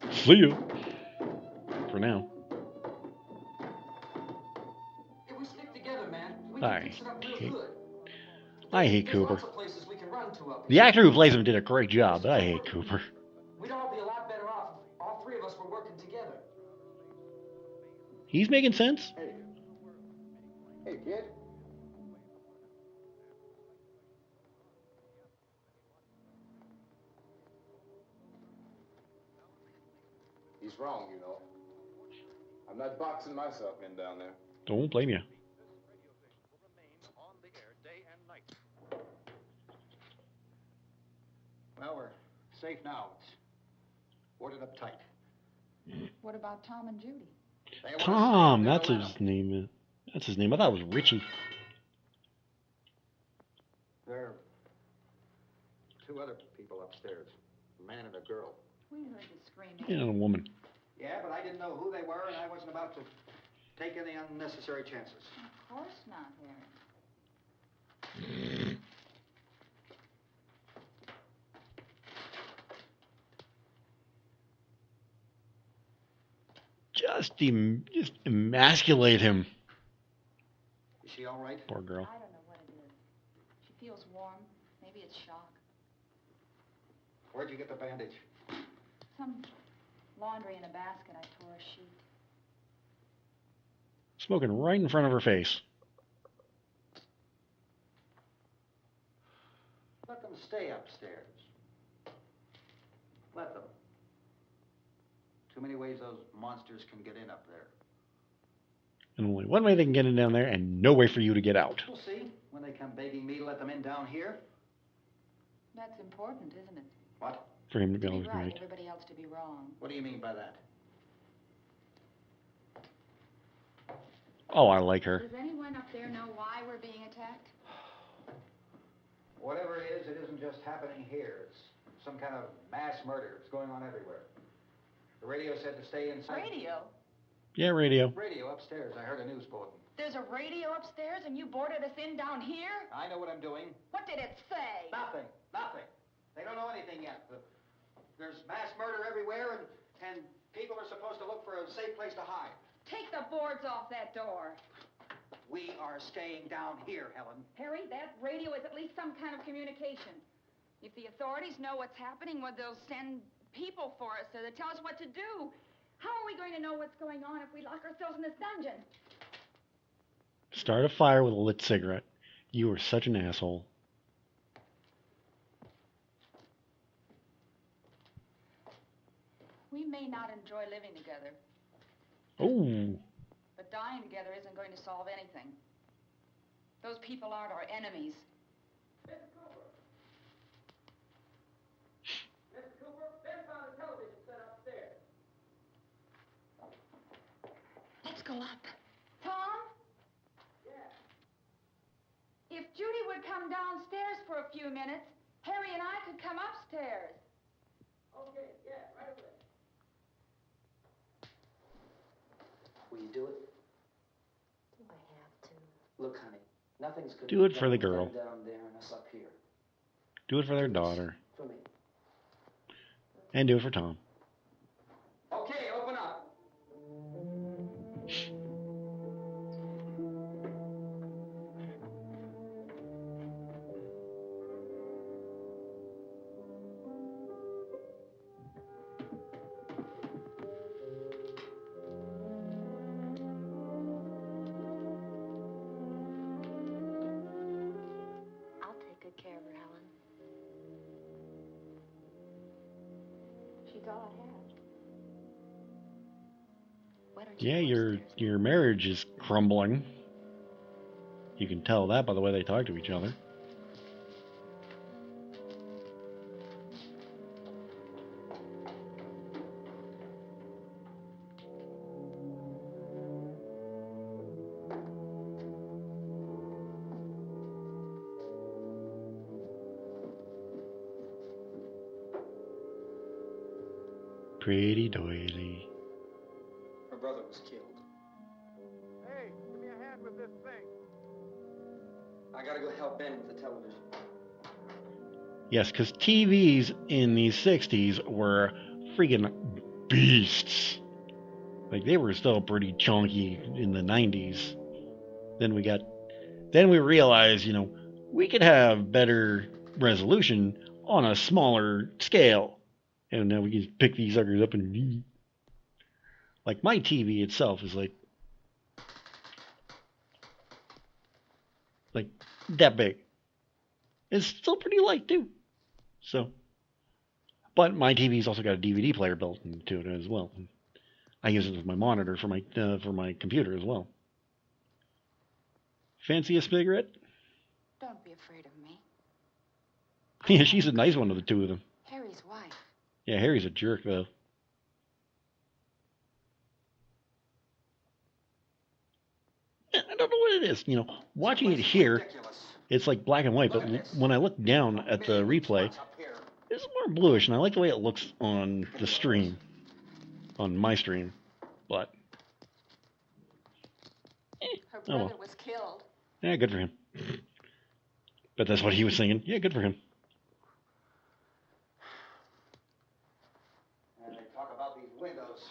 ahead. See you. For now. If we stick together, man, we I can fix it up real hate- good. I hate There's Cooper. lots of places we can run to up The here. actor who plays him did a great job, but I hate Cooper. We'd all be a lot better off if all three of us were working together. He's making sense. Hey. Hey, kid. He's wrong, you know. I'm not boxing myself in down there. Don't blame you. On the air day and night. Well, we're safe now. It's boarded up tight. What about Tom and Judy? They want us Tom, to that's let his 'em. name. That's his name. I thought it was Richie. There are two other people upstairs, a man and a girl. We heard the screaming. And a woman. Yeah, but I didn't know who they were, and I wasn't about to take any unnecessary chances. Of course not, Harry. Just emasculate him. Is she all right? Poor girl. I don't know what it is. She feels warm. Maybe it's shock. Where'd you get the bandage? Some laundry in a basket. I tore a sheet. Smoking right in front of her face. Let them stay upstairs. Let them. Too many ways those monsters can get in up there. And only one way they can get in down there, and no way for you to get out. We'll see when they come begging me to let them in down here. That's important, isn't it? What? For him to be To be able to right, right. everybody else to be wrong. What do you mean by that? Oh, I like her. Does anyone up there know why we're being attacked? Whatever it isn't just happening here. It's some kind of mass murder. It's going on everywhere. The radio said to stay inside. Radio? Yeah, radio. Radio upstairs. I heard a news bulletin. There's a radio upstairs and you boarded us in down here? I know what I'm doing. What did it say? Nothing. Nothing. They don't know anything yet. There's mass murder everywhere, and people are supposed to look for a safe place to hide. Take the boards off that door. We are staying down here, Helen. Harry, that radio is at least some kind of communication. If the authorities know what's happening, well, they'll send people for us to tell us what to do. How are we going to know what's going on if we lock ourselves in this dungeon? Start a fire with a lit cigarette. You are such an asshole. We may not enjoy living together, Oh, but dying together isn't going to solve anything. Those people aren't our enemies. Mr. Cooper, Ben found a television set upstairs. Let's go up. Tom? Yeah. If Judy would come downstairs for a few minutes, Harry and I could come upstairs. Okay, yeah, right away. Will you do it? Do I have to? Look, honey, nothing's gonna Do it be for the done with girl. them down there and us up here. do it for their daughter. For me. And do it for Tom. Okay, open up. I'll take good care of her, Helen. She's all I have. Why don't you Yeah, go your upstairs? your marriage is crumbling. You can tell that by the way they talk to each other. Pretty doily. Her brother was killed. Hey, give me a hand with this thing. I gotta go help Ben with the television. Yes, because TVs in the 60s were freaking beasts. Like, they were still pretty chunky in the 90s. Then we realized, we could have better resolution on a smaller scale. And now we can pick these suckers up and... Like, my TV itself is like that big. It's still pretty light, too. So, but my TV's also got a DVD player built into it as well. I use it as my monitor for my computer as well. Fancy a cigarette? Don't be afraid of me. Yeah, she's a nice one of the two of them. Harry's wife. Yeah, Harry's a jerk, though. I don't know what it is. Watching it here, it's like black and white, but when I look down at the replay, it's more bluish, and I like the way it looks on the stream, on my stream, but... Her brother was killed. Yeah, good for him. But that's what he was singing. Yeah, good for him. And they talk about these windows.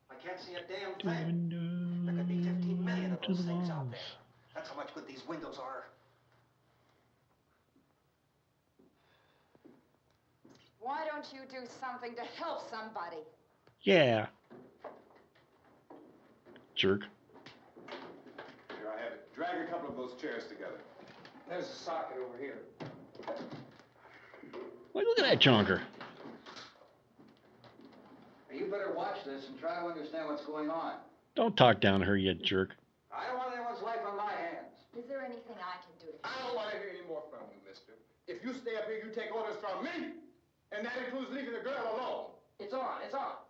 I can't see a damn thing. There could be 15 million of those things out there. That's how much good these windows are. Why don't you do something to help somebody? Yeah. Jerk. Here, I have it. Drag a couple of those chairs together. There's a socket over here. Like, look at that chonker. You better watch this and try to understand what's going on. Don't talk down to her, you jerk. I don't want anyone's life on my hands. Is there anything I can do to I don't want to hear any more from you, mister. If you stay up here, you take orders from me. And that includes leaving the girl alone. It's on, it's on.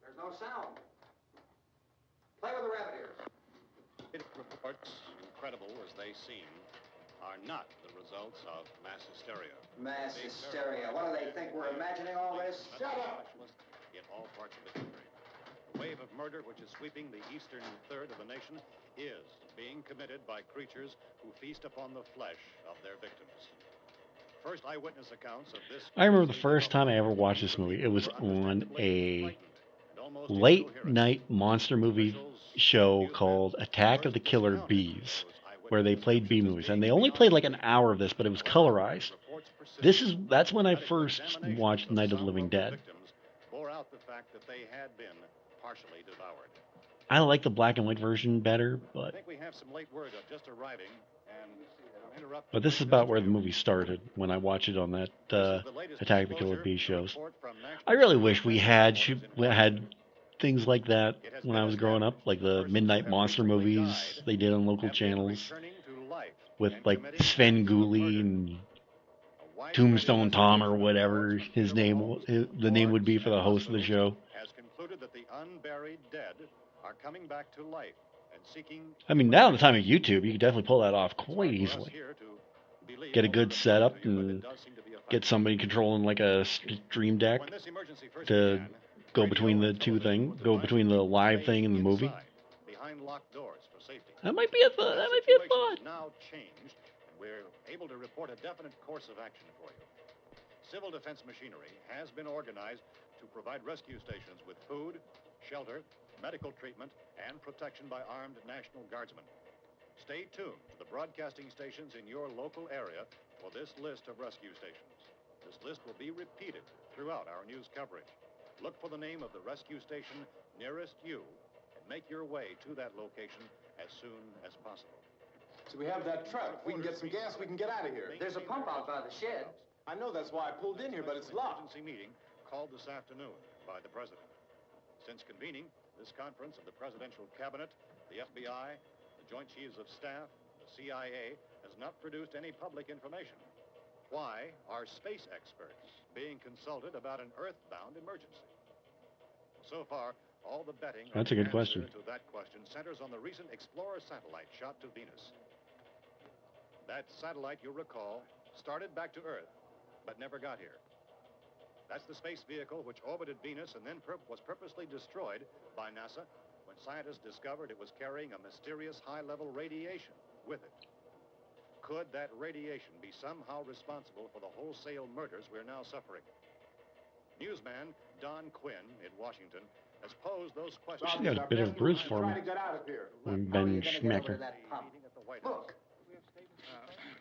There's no sound. Play with the rabbit ears. Reports, incredible as they seem, are not the results of mass hysteria. Mass hysteria. What do they think? We're imagining all this? Shut up! In all parts of the country. The wave of murder which is sweeping the eastern third of the nation is being committed by creatures who feast upon the flesh of their victims. First eyewitness accounts of this... I remember the first time I ever watched this movie. It was on a late-night monster movie show called Attack of the Killer Bees, where they played bee movies. And they only played like an hour of this, but it was colorized. That's when I first watched Night of the Living Dead. Bore out the fact that they had been partially devoured. I like the black and white version better, I but think we have some late word of just arriving, and interrupt. this is about where the movie started when I watched it on that Attack of the Killer Bee shows. I really wish we had things like that when I was growing up, like the Midnight Monster movies they did on local channels with like Sven Gulli and Tombstone Tom or whatever the name would be for the host of the show. Has concluded that the unburied dead are coming back to life and seeking. I mean, now at the time of YouTube, you can definitely pull that off quite easily. Get a good setup and get somebody controlling like a stream deck to go between the two things, go between the live thing and the movie. Behind locked doors for safety. That might be a thought. That might be a thought. Now changed. We're able to report a definite course of action for you. Civil defense machinery has been organized to provide rescue stations with food, shelter, medical treatment, and protection by armed National Guardsmen. Stay tuned to the broadcasting stations in your local area for this list of rescue stations. This list will be repeated throughout our news coverage. Look for the name of the rescue station nearest you and make your way to that location as soon as possible. So we have that truck. If we can get some gas, we can get out of here. There's a pump out by the shed. I know, that's why I pulled in here, but it's locked. Emergency meeting called this afternoon by the President. Since convening this conference of the Presidential Cabinet, the FBI, the Joint Chiefs of Staff, the CIA has not produced any public information. Why are space experts being consulted about an Earth-bound emergency? So far, all the betting That's a good question. to that question centers on the recent Explorer satellite shot to Venus. That satellite, you'll recall, started back to Earth, but never got here. That's the space vehicle which orbited Venus and then was purposely destroyed by NASA when scientists discovered it was carrying a mysterious high-level radiation with it. Could that radiation be somehow responsible for the wholesale murders we're now suffering? Newsman Don Quinn in Washington has posed those questions. She got a bit of Bruce for me. When Ben Schmecker. Look.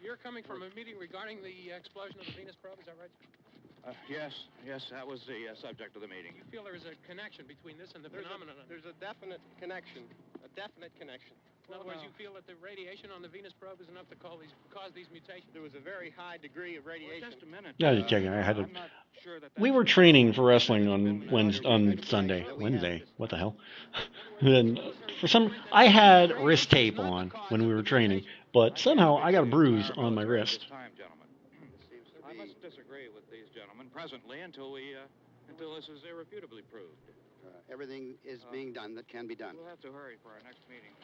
You're coming from a meeting regarding the explosion of the Venus probe, is that right? Yes, that was the subject of the meeting. You feel there is a connection between this and the phenomenon? There's a definite connection. A definite connection. In other words, you feel that the radiation on the Venus probe is enough to cause these mutations? There was a very high degree of radiation. Well, just a minute. Yeah, just checking. I had to. I'm not sure that We were training for wrestling on Sunday. Wednesday. What the hell? And for some, I had wrist tape on when we were training, but somehow I got a bruise on my wrist. I must disagree with these gentlemen presently until this is irrefutably proved. Everything is being done that can be done. We'll have to hurry for our next meeting.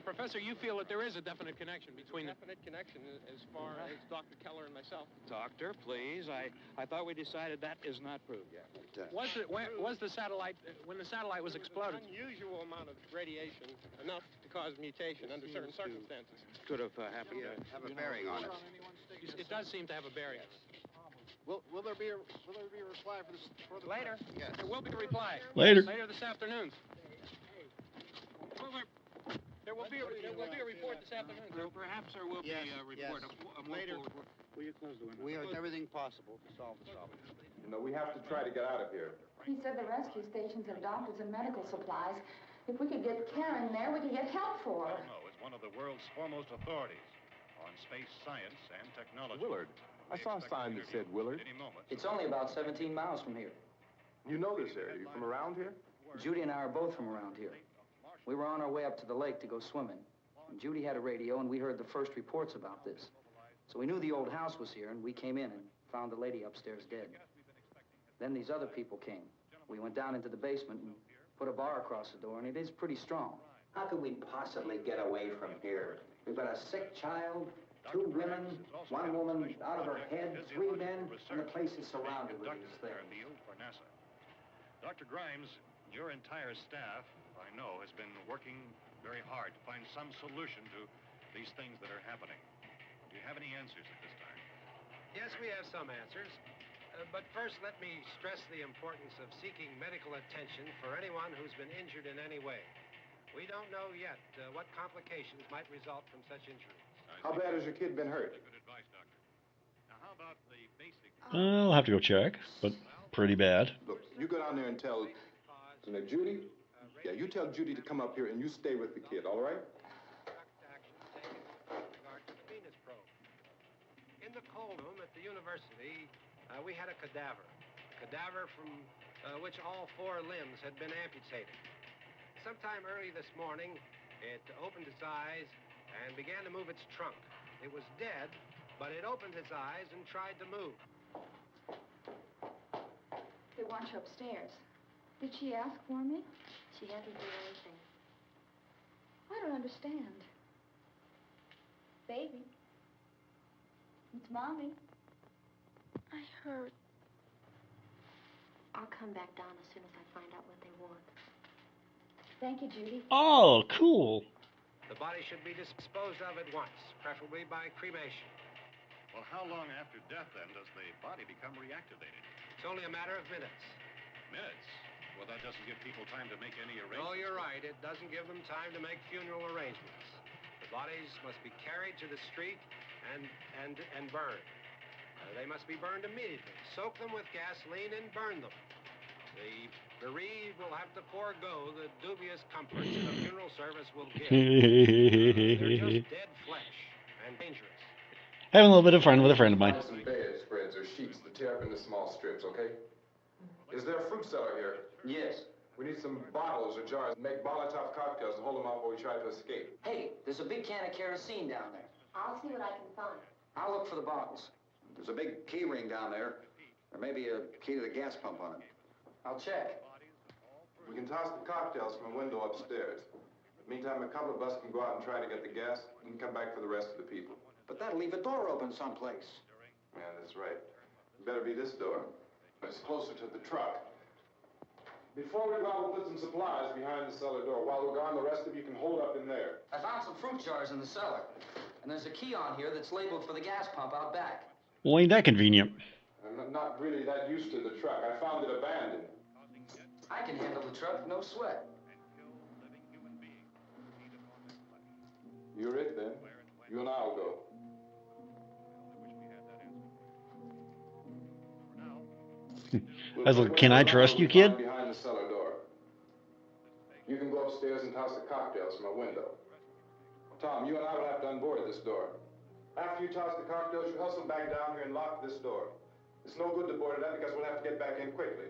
Professor, you feel that there is a definite connection between definite connection as far as Dr. Keller and myself. Doctor, please. I thought we decided that is not proved yet. Was the satellite, when the satellite was exploded? An unusual amount of radiation, enough to cause mutation under certain circumstances. Could have happened. Have a bearing on it. It does seem to have a bearing. Will there be a reply for the later? Yes. There will be a reply. Later. Later this afternoon. There will be a report this afternoon. Well, perhaps there will be a report. Later. Will you close the window? We are doing everything possible to solve the problem. You know, we have to try to get out of here. He said the rescue stations have doctors and medical supplies. If we could get care in there, we could get help for her. No, it's one of the world's foremost authorities on space science and technology. Willard. I saw a sign that said Willard. Any moment. It's only about 17 miles from here. You know this area. You from around here? Judy and I are both from around here. We were on our way up to the lake to go swimming. And Judy had a radio, and we heard the first reports about this. So we knew the old house was here, and we came in and found the lady upstairs dead. Then these other people came. We went down into the basement and put a bar across the door, and it is pretty strong. How could we possibly get away from here? We've got a sick child, 2 women, 1 woman out of her head, 3 men, and the place is surrounded with these things. Dr. Grimes, your entire staff, I know, has been working very hard to find some solution to these things that are happening. Do you have any answers at this time? Yes, we have some answers. But first, let me stress the importance of seeking medical attention for anyone who's been injured in any way. We don't know yet what complications might result from such injury. How bad has your kid been hurt? Good advice, Doctor. Now, how about the basic... I'll have to go check, but pretty bad. Look, you go down there and tell Judy. Yeah, you tell Judy to come up here and you stay with the kid, all right? In the cold room at the university, we had a cadaver from which all 4 limbs had been amputated. Sometime early this morning, it opened its eyes and began to move its trunk. It was dead, but it opened its eyes and tried to move. They want you upstairs. Did she ask for me? She hasn't done anything. I don't understand. Baby. It's Mommy. I hurt. I'll come back down as soon as I find out what they want. Thank you, Judy. Oh, cool. The body should be disposed of at once, preferably by cremation. Well, how long after death, then, does the body become reactivated? It's only a matter of minutes. Minutes? Well, that doesn't give people time to make any arrangements. Oh, you're right. It doesn't give them time to make funeral arrangements. The bodies must be carried to the street and burned. They must be burned immediately. Soak them with gasoline and burn them. The bereaved will have to forego the dubious comforts that a funeral service will give. They're just dead flesh and dangerous. Having a little bit of fun with a friend of mine. Find some bedspreads or sheets to tear up into small strips, okay? Is there a fruit cellar here? Yes. We need some bottles or jars. Make Molotov cocktails and hold them up while we try to escape. Hey, there's a big can of kerosene down there. I'll see what I can find. I'll look for the bottles. There's a big key ring down there. There may be a key to the gas pump on it. I'll check. We can toss the cocktails from a window upstairs. Meantime, a couple of us can go out and try to get the gas and come back for the rest of the people. But that'll leave a door open someplace. Yeah, that's right. Better be this door. It's closer to the truck. Before we go out, we'll put some supplies behind the cellar door. While we're gone, the rest of you can hold up in there. I found some fruit jars in the cellar. And there's a key on here that's labeled for the gas pump out back. Well, ain't that convenient? I'm not really that used to the truck. I found it abandoned. I can handle the truck, no sweat. You're it, then. You and I'll go. I was like, can I trust you, kid? Behind the cellar door. You can go upstairs and toss the cocktails from a window. Tom, you and I will have to unboard this door. After you toss the cocktails, you hustle back down here and lock this door. It's no good to board it up because we'll have to get back in quickly.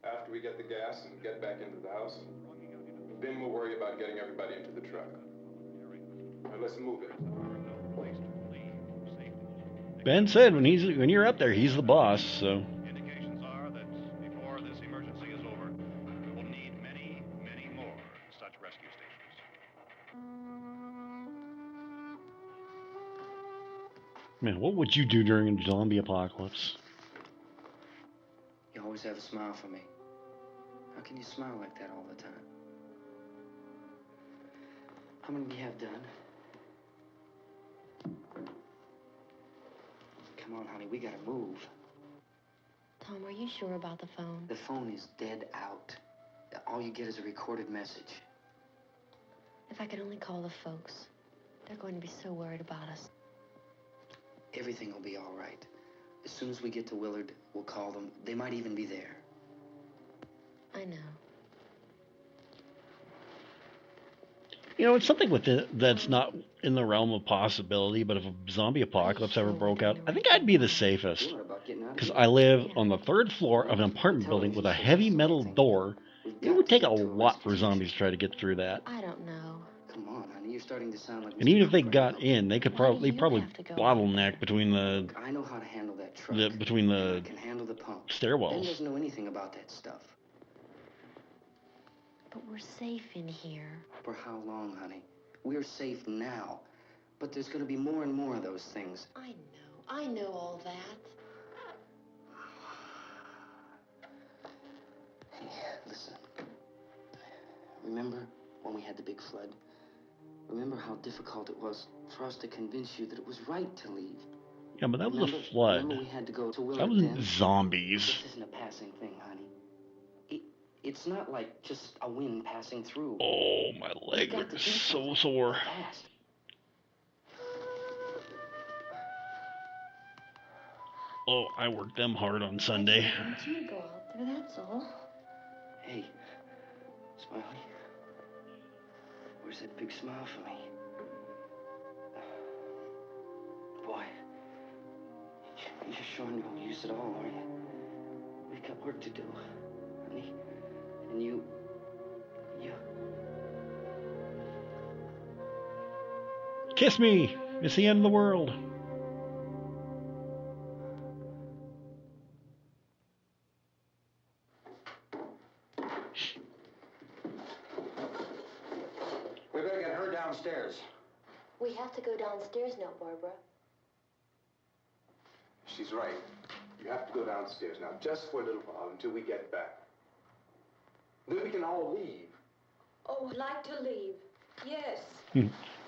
After we get the gas and get back into the house, then we'll worry about getting everybody into the truck. Now let's move it. Ben said when you're up there, he's the boss, so. Indications are that before this emergency is over, we will need many, many more such rescue stations. Man, what would you do during a zombie apocalypse? You always have a smile for me. How can you smile like that all the time? How many do you have done? Come on, honey, we gotta move. Tom, are you sure about the phone? The phone is dead out. All you get is a recorded message. If I could only call the folks. They're going to be so worried about us. Everything will be all right. As soon as we get to Willard, we'll call them. They might even be there. I know. You know, it's something with it that's not in the realm of possibility, but if a zombie apocalypse ever broke out, I think I'd be the safest. Because I live on the 3rd floor of an apartment building with a heavy metal door. It would take a lot for zombies to try to get through that. I don't know. Come on, honey, you're starting to sound like... And even if they got in, they could probably bottleneck between the... I know how to handle that truck. between the I can handle the pump. stairwells. Ben doesn't know anything about that stuff. But we're safe in here. For how long, honey? We're safe now. But there's going to be more and more of those things. I know all that. Hey, listen. Remember when we had the big flood? Remember how difficult it was for us to convince you that it was right to leave? Yeah, but that was a flood. Remember we had to go to Willard That wasn't then? zombies. This isn't a passing thing, honey. It's not like just a wind passing through. Oh, my leg is so sore. Fast. Oh, I worked them hard on Sunday. I want you to go out there, that's all. Hey, Smiley. Where's that big smile for me? Boy, you're sure no use at all, are you? We've got work to do, honey. And you... Kiss me! It's the end of the world. We better get her downstairs. We have to go downstairs now, Barbara. She's right. You have to go downstairs now, just for a little while, until we get back. Then we can all leave. Oh, I'd like to leave. Yes.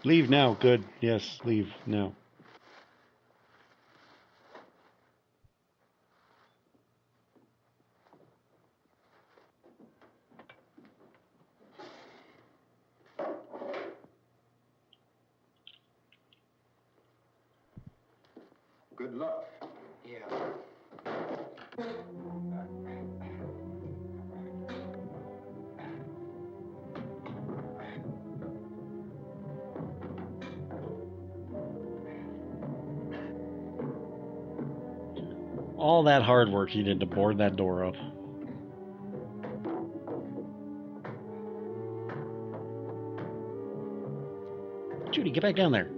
Leave now. Good. Yes, leave now. Good luck. Yeah. All that hard work he did to board that door up. Judy, get back down there.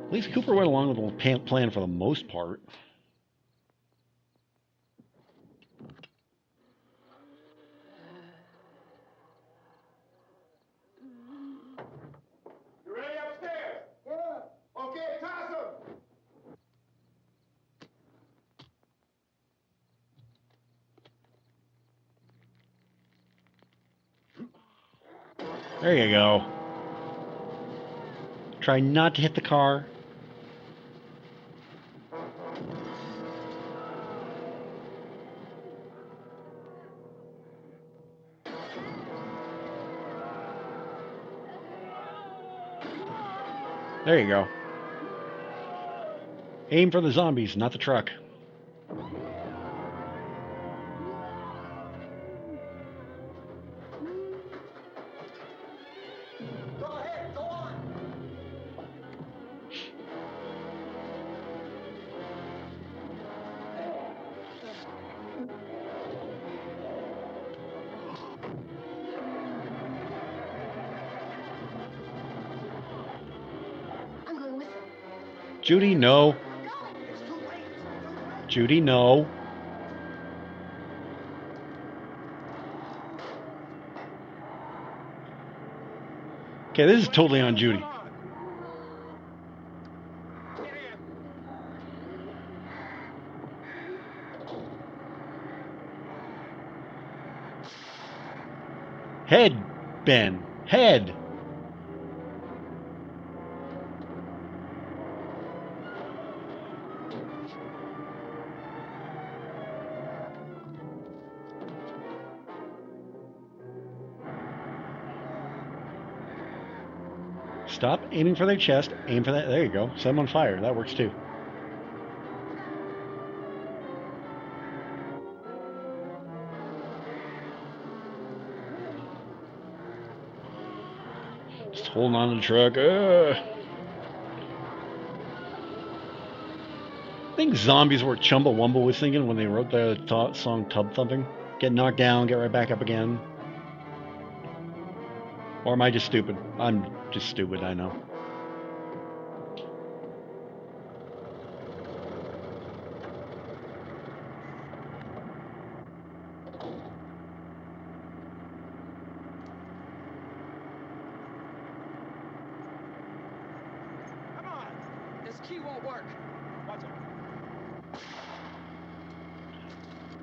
At least Cooper went along with the plan for the most part. There you go. Try not to hit the car. There you go. Aim for the zombies, not the truck. Go ahead, go on. I'm going with them. Judy, no. Judy, no. Okay, this is totally on Judy. Head, Ben. Head. Stop aiming for their chest. Aim for that. There you go. Set them on fire. That works too. Just holding on to the truck. I think zombies were what Chumbawamba was thinking when they wrote the song Tub Thumping. Get knocked down, get right back up again. Or am I just stupid? I'm just stupid, I know. Come on! This key won't work. Watch it.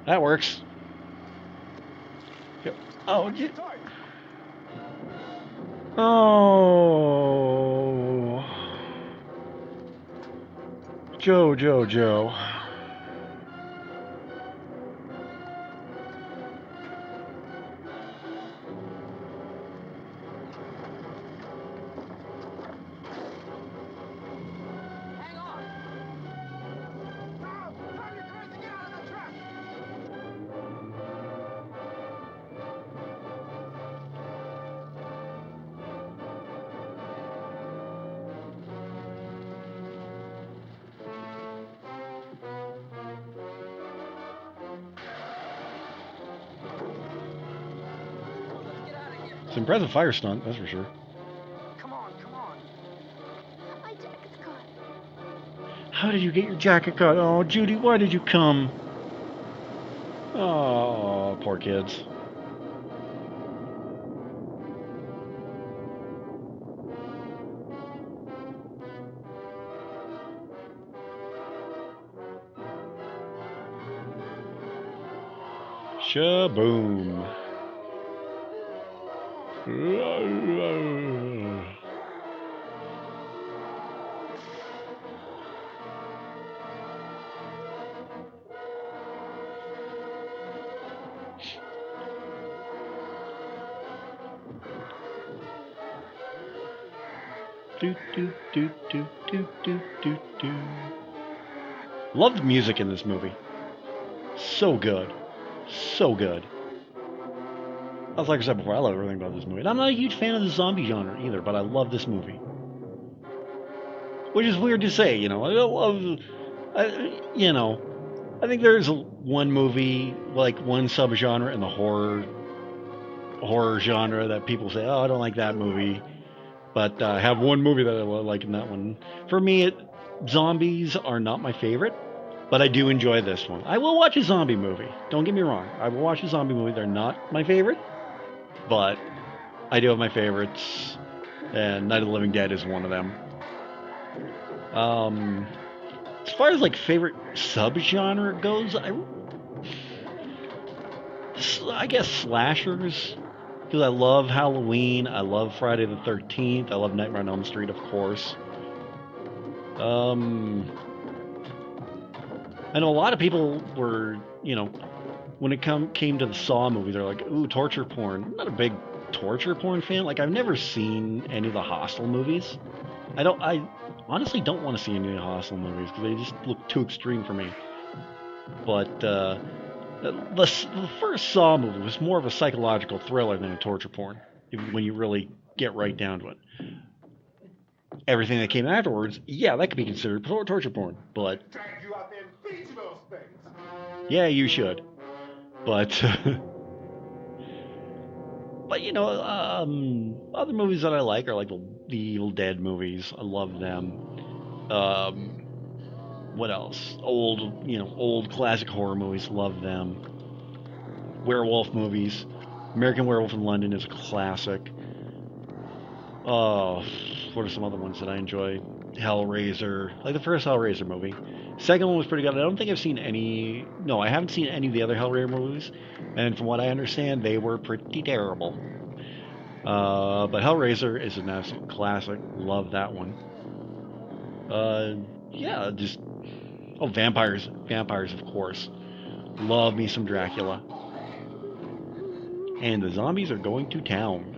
That works. Yep. Oh, oh. Joe. It's an impressive fire stunt, that's for sure. Come on. My jacket's caught. How did you get your jacket cut? Oh, Judy, why did you come? Oh, poor kids. Shaboom. Do. Love the music in this movie. So good. So good. Like I said before, I love everything about this movie. And I'm not a huge fan of the zombie genre either, but I love this movie. Which is weird to say, you know. I love, you know, I think there's one movie, like one subgenre in the horror genre that people say, oh, I don't like that movie. But I have one movie that I like in that one. For me, zombies are not my favorite, but I do enjoy this one. I will watch a zombie movie. Don't get me wrong. I will watch a zombie movie. They're not my favorite, but I do have my favorites, and Night of the Living Dead is one of them. As far as like favorite subgenre goes, I guess slashers because I love Halloween, I love Friday the 13th, I love Nightmare on Elm Street, of course. I know a lot of people were, you know, when it came to the Saw movie, they're like, ooh, torture porn. I'm not a big torture porn fan. Like, I've never seen any of the Hostel movies. I honestly don't want to see any of the Hostel movies because they just look too extreme for me. But the first Saw movie was more of a psychological thriller than a torture porn, when you really get right down to it. Everything that came afterwards, yeah, that could be considered torture porn, but yeah, you should. But but you know, other movies that I like are like the Evil Dead movies. I love them. What else? Old classic horror movies. Love them. Werewolf movies. American Werewolf in London is a classic. Oh, what are some other ones that I enjoy? Hellraiser, like the first Hellraiser movie. Second one was pretty good. I don't think I've seen any. No, I haven't seen any of the other Hellraiser movies, and from what I understand, they were pretty terrible. But Hellraiser is an absolute classic. Love that one. Yeah, just vampires, of course. Love me some Dracula. And the zombies are going to town.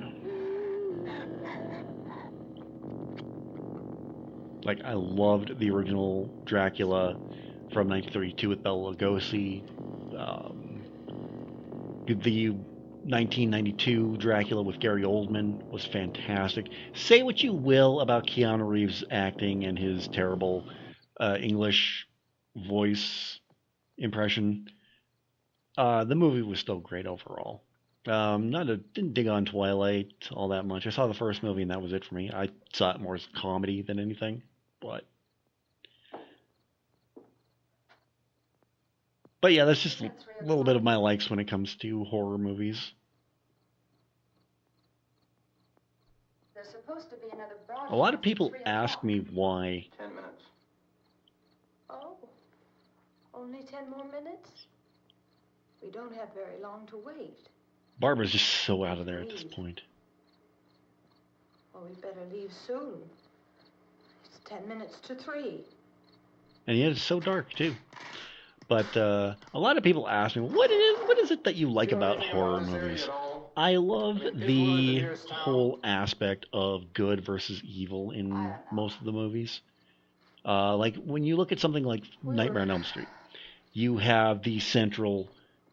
Like, I loved the original Dracula from 1932 with Bela Lugosi. The 1992 Dracula with Gary Oldman was fantastic. Say what you will about Keanu Reeves' acting and his terrible English voice impression. The movie was still great overall. Didn't dig on Twilight all that much. I saw the first movie and that was it for me. I saw it more as a comedy than anything. But yeah, that's just a little bit of my likes when it comes to horror movies. There's supposed to be another broadcast. A lot of people ask me why. 10 minutes. Oh, only 10 more minutes? We don't have very long to wait. Barbara's just so out of there at this point. Well, we better leave soon. It's 10 minutes to 3. And yet it's so dark, too. But a lot of people ask me, what is it that you like about horror movies? I love the whole aspect of good versus evil in most of the movies. Like, when you look at something like Nightmare on Elm Street, you have the central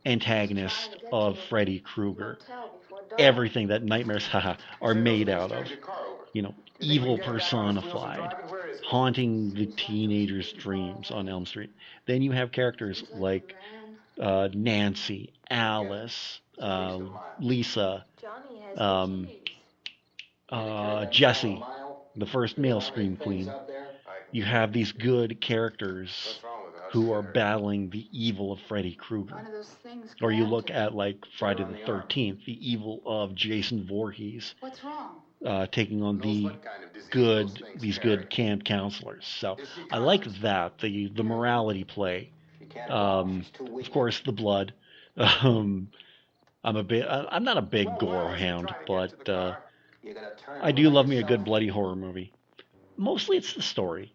antagonist of Freddy Krueger. Everything that nightmares are made out of. You know, evil personified, haunting the teenagers' dreams on Elm Street. Then you have characters like Nancy, Alice, Lisa, Jessie, the first male Scream Queen. You have these good characters who are battling the evil of Freddy Krueger. Or you look at like Friday the 13th, the evil of Jason Voorhees. What's wrong? Taking on these good camp counselors. So I like that, the morality play. Of course, the blood. I'm not a big gore hound, but I do love me a good bloody horror movie. Mostly it's the story.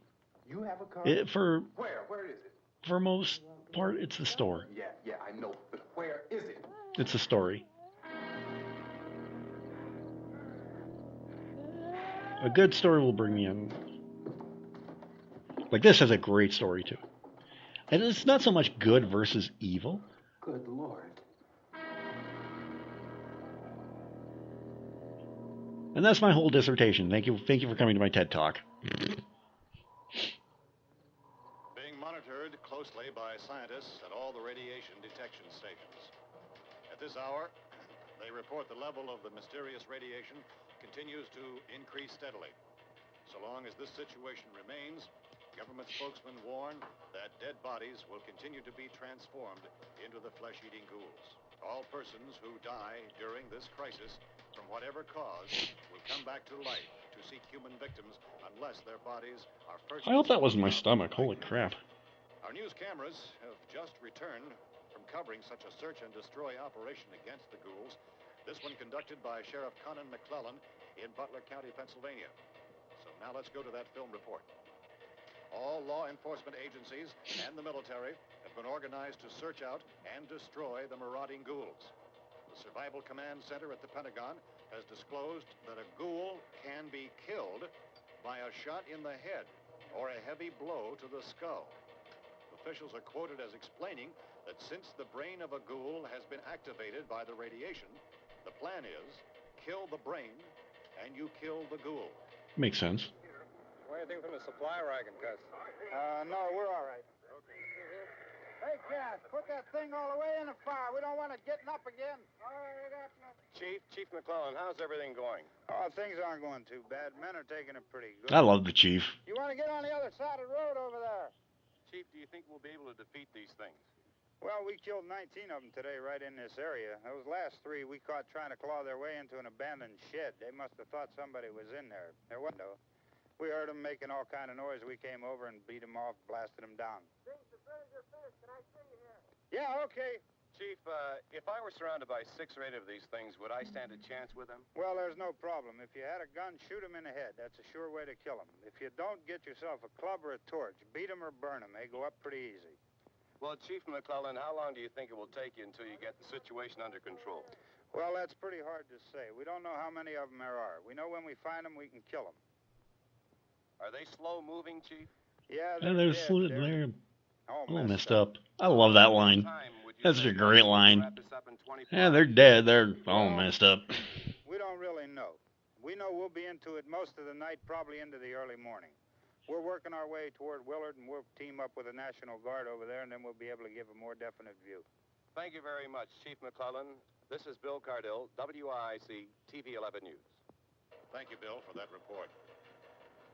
For most part, it's the story. Yeah, I know, but where is it? It's the story. A good story will bring me in. Like, this has a great story, too. And it's not so much good versus evil. Good Lord. And that's my whole dissertation. Thank you for coming to my TED Talk. Being monitored closely by scientists at all the radiation detection stations. At this hour, they report the level of the mysterious radiation continues to increase steadily. So long as this situation remains, government spokesmen warn that dead bodies will continue to be transformed into the flesh-eating ghouls. All persons who die during this crisis, from whatever cause, will come back to life to seek human victims unless their bodies are first... I hope that wasn't my stomach. Holy crap. Our news cameras have just returned from covering such a search and destroy operation against the ghouls. This one conducted by Sheriff Conan McClellan in Butler County, Pennsylvania. So now let's go to that film report. All law enforcement agencies and the military have been organized to search out and destroy the marauding ghouls. The Survival Command Center at the Pentagon has disclosed that a ghoul can be killed by a shot in the head or a heavy blow to the skull. Officials are quoted as explaining that since the brain of a ghoul has been activated by the radiation, the plan is kill the brain and you kill the ghoul. Makes sense. Anything from the supply wagon, Gus? No, we're all right. Hey, Cass, put that thing all the way in the fire. We don't want it getting up again. Chief McClellan, how's everything going? Oh, things aren't going too bad. Men are taking it pretty good. I love the chief. You want to get on the other side of the road over there? Chief, do you think we'll be able to defeat these things? Well, we killed 19 of them today right in this area. Those last 3 we caught trying to claw their way into an abandoned shed. They must have thought somebody was in there. There wasn't, though. We heard them making all kind of noise. We came over and beat them off, blasted them down. Can I see you here? Yeah, okay. Chief, if I were surrounded by 6 or 8 of these things, would I stand a chance with them? Well, there's no problem. If you had a gun, shoot them in the head. That's a sure way to kill them. If you don't, get yourself a club or a torch. Beat them or burn them. They go up pretty easy. Well, Chief McClellan, how long do you think it will take you until you get the situation under control? Well, that's pretty hard to say. We don't know how many of them there are. We know when we find them, we can kill them. Are they slow-moving, Chief? Yeah, they're all messed up. I love that line. That's a great line. Yeah, they're dead. They're all messed up. We don't really know. We know we'll be into it most of the night, probably into the early morning. We're working our way toward Willard, and we'll team up with the National Guard over there, and then we'll be able to give a more definite view. Thank you very much, Chief McClellan. This is Bill Cardill, WIC TV 11 News. Thank you, Bill, for that report.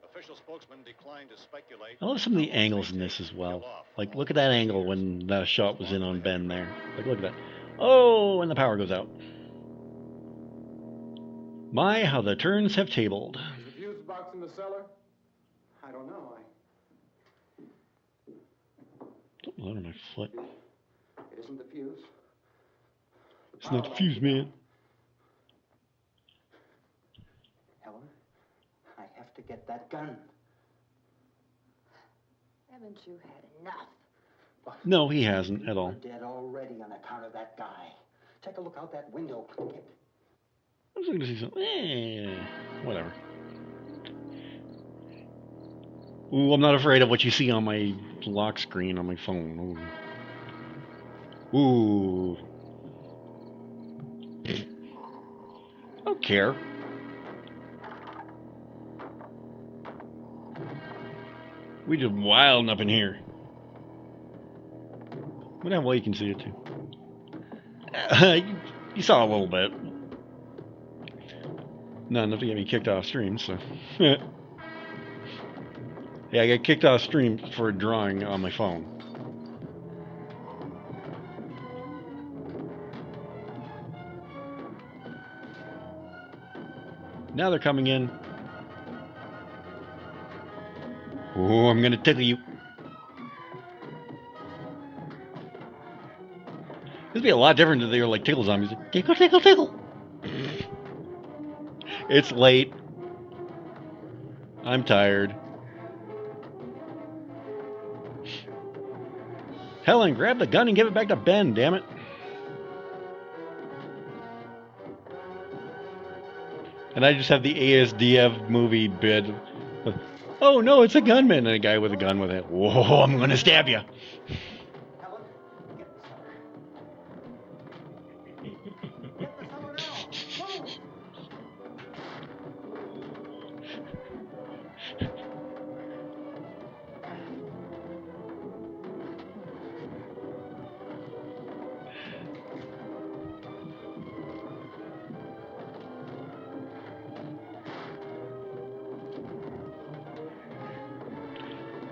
Official spokesman declined to speculate. I love some of the angles in this as well. Like, look at that angle when the shot was in on Ben there. Like, look at that. Oh, and the power goes out. My, how the turns have tabled. Is the fuse box in the cellar? I don't know. Don't land on my foot. It isn't the fuse. It's not the fuse, man. Helen, I have to get that gun. Haven't you had enough? No, he hasn't at all. You're dead already on account of that guy. Take a look out that window. I was looking to see something. Whatever. Ooh, I'm not afraid of what you see on my lock screen on my phone. Ooh. Ooh. I don't care. We did wild up in here. Whatever way you can see it too. You saw a little bit. Not enough to get me kicked off stream, so. Yeah, I got kicked off stream for a drawing on my phone. Now they're coming in. Oh, I'm gonna tickle you. This would be a lot different if they were like tickle zombies. Tickle, tickle, tickle. It's late. I'm tired. Helen, grab the gun and give it back to Ben, damn it. And I just have the ASDF movie bit. Oh no, it's a gunman, and a guy with a gun with it. Whoa, I'm gonna stab you.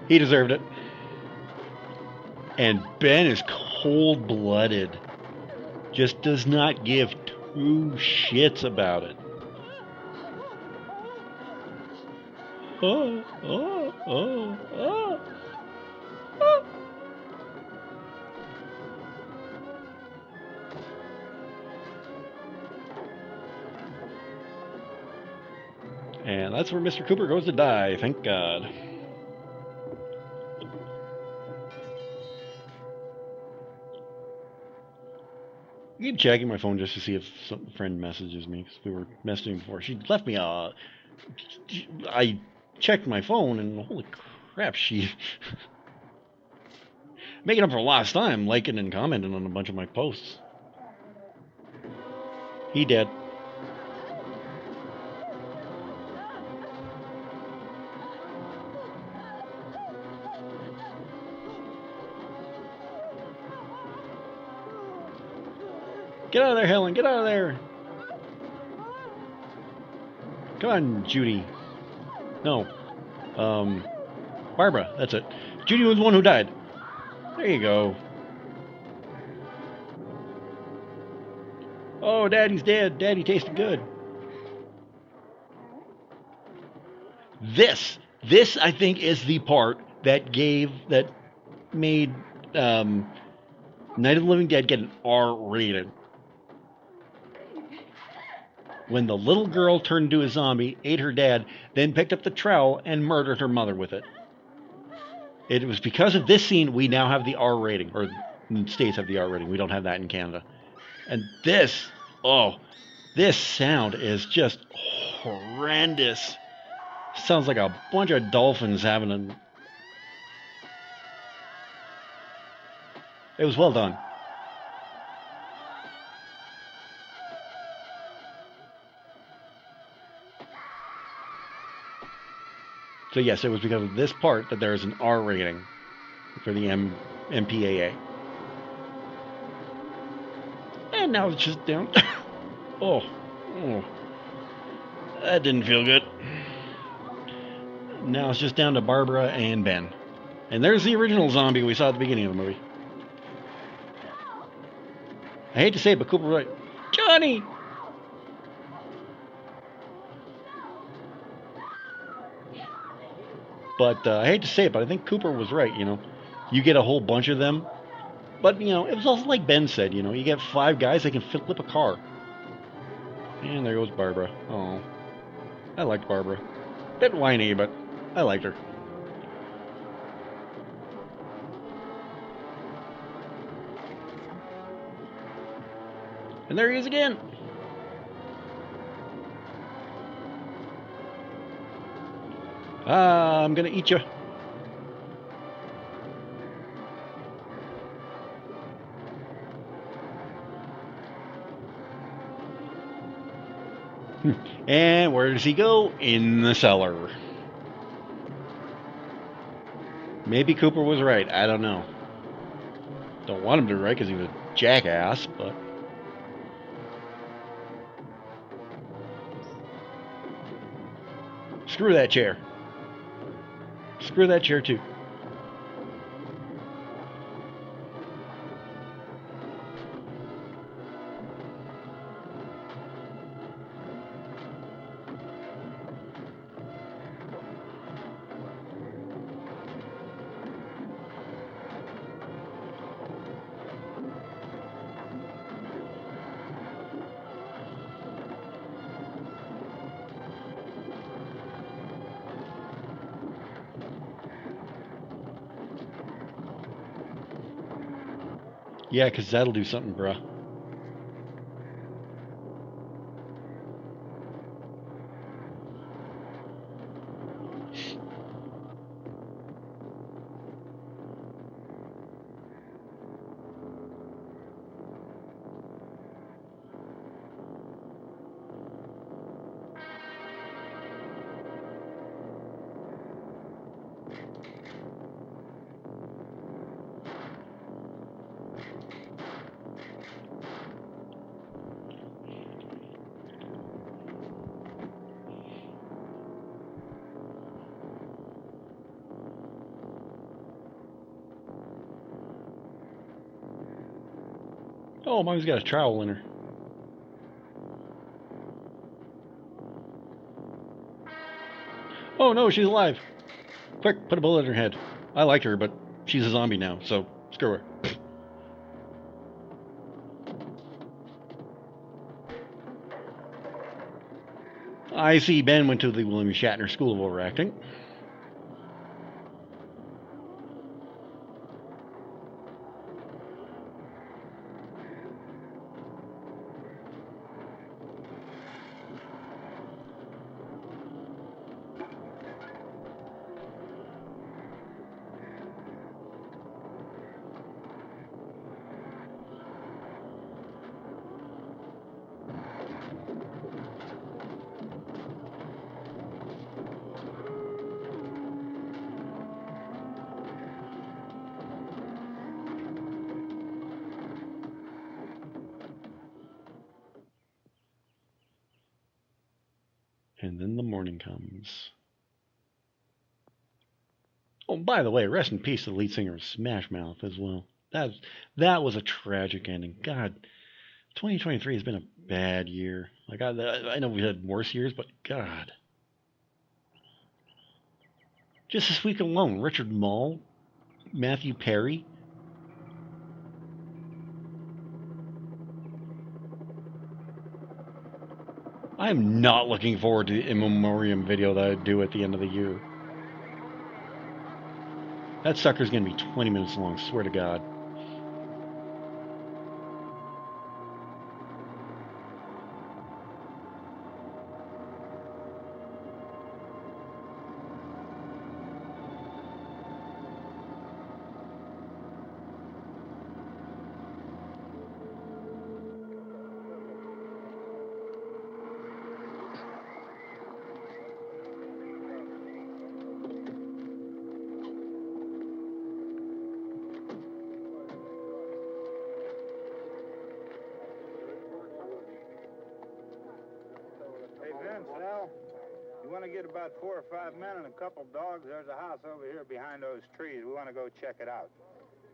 He deserved it. And Ben is cold-blooded. Just does not give two shits about it. Oh, oh, oh, oh. Oh. And that's where Mr. Cooper goes to die, thank God. I keep checking my phone just to see if some friend messages me, because we were messaging before. She left me a... I checked my phone, and holy crap, she... making up for lost time, liking and commenting on a bunch of my posts. He dead. Get out of there, Helen! Get out of there! Come on, Judy. No. Barbara, that's it. Judy was the one who died. There you go. Oh, Daddy's dead. Daddy tasted good. This I think is the part that made Night of the Living Dead get an R rating. When the little girl turned into a zombie, ate her dad, then picked up the trowel and murdered her mother with it. It was because of this scene we now have the R rating, or the States have the R rating. We don't have that in Canada. And this sound is just horrendous. Sounds like a bunch of dolphins having a... It was well done. So yes, it was because of this part that there is an R rating for the MPAA. And now it's just down. Oh, that didn't feel good. Now it's just down to Barbara and Ben. And there's the original zombie we saw at the beginning of the movie. I hate to say it, but Cooper was right. Johnny! But I hate to say it, but I think Cooper was right, you know. You get a whole bunch of them. But, you know, it was also like Ben said, you know, you get 5 guys that can flip a car. And there goes Barbara. Oh, I liked Barbara. Bit whiny, but I liked her. And there he is again. I'm gonna eat you. And where does he go? In the cellar. Maybe Cooper was right. I don't know. Don't want him to be right because he was a jackass, but... Screw that chair. Screw that chair too. Yeah, because that'll do something, bruh. Oh, Mom's got a trowel in her. Oh no, she's alive. Quick, put a bullet in her head. I like her, but she's a zombie now, so screw her. I see Ben went to the William Shatner School of Overacting. And then the morning comes. Oh, by the way, rest in peace to the lead singer of Smash Mouth as well. That was a tragic ending. God, 2023 has been a bad year. Like I know we had worse years, but God. Just this week alone, Richard Mall, Matthew Perry. I am not looking forward to the in memoriam video that I do at the end of the year. That sucker's going to be 20 minutes long, swear to God. About 4 or 5 men and a couple dogs. There's a house over here behind those trees. We want to go check it out.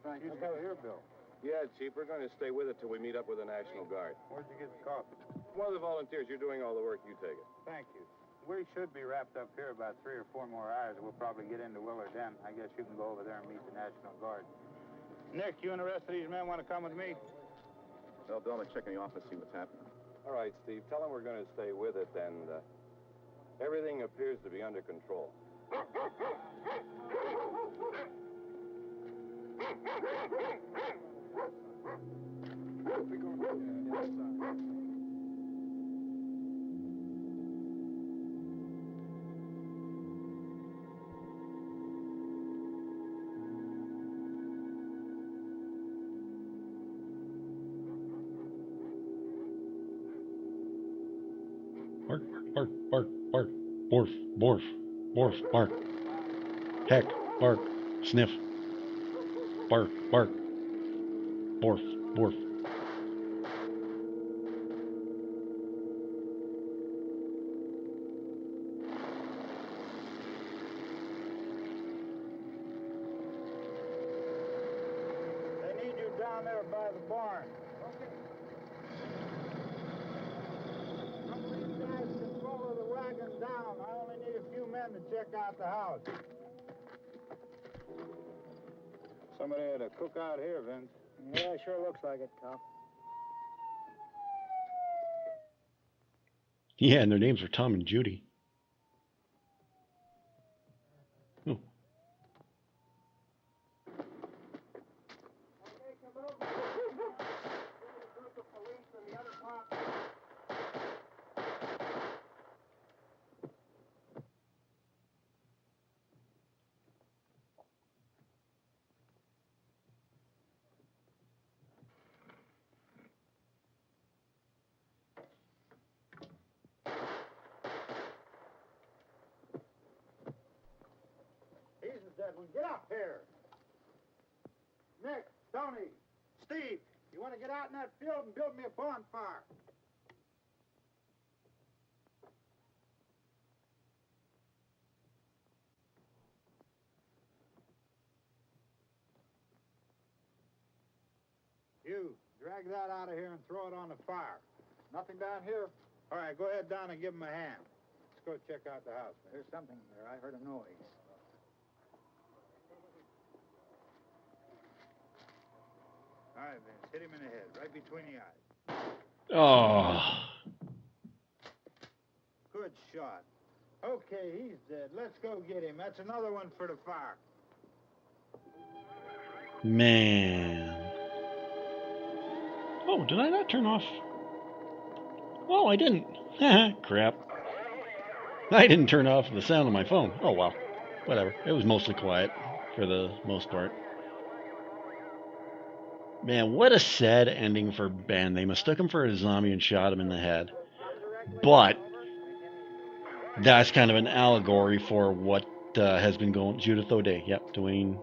Right, you still here, Bill? Yeah, Chief, we're going to stay with it till we meet up with the National Guard. Where'd you get the coffee? One of the volunteers. You're doing all the work. You take it. Thank you. We should be wrapped up here about 3 or 4 more hours. We'll probably get into Willard then. I guess you can go over there and meet the National Guard. Nick, you and the rest of these men want to come with me? Well, Bill, I'm going to check in the office, see what's happening. All right, Steve. Tell them we're going to stay with it, and everything appears to be under control. Bark, bark, bark, bark. Borf, borf, borf, bark. Heck, bark, sniff. Bark, bark. Borf, borf. They need you down there by the barn. Okay. Down. I only need a few men to check out the house. Somebody had a cookout here, Vince. Yeah, sure looks like it, Tom. Yeah, and their names are Tom and Judy. Oh. Get up here. Nick, Tony, Steve, you want to get out in that field and build me a bonfire? You, drag that out of here and throw it on the fire. Nothing down here. All right, go ahead down and give him a hand. Let's go check out the house. There's something there. I heard a noise. All right, Vince, hit him in the head, right between the eyes. Oh. Good. Good shot. Okay, he's dead. Let's go get him. That's another one for the fire. Man. Oh, did I not turn off? Oh, I didn't. Crap. I didn't turn off the sound on my phone. Oh, well. Whatever. It was mostly quiet for the most part. Man, what a sad ending for Ben. They mistook him for a zombie and shot him in the head. But that's kind of an allegory for what has been going. Judith O'Dea. Yep, Dwayne.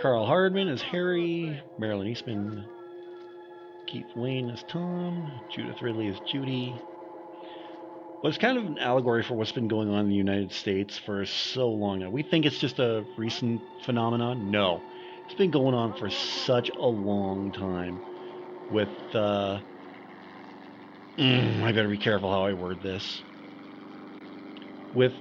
Carl Hardman as Harry. Marilyn Eastman. Keith Wayne as Tom. Judith Ridley as Judy. Well, it's kind of an allegory for what's been going on in the United States for so long now. We think it's just a recent phenomenon. No. It's been going on for such a long time with, I better be careful how I word this. With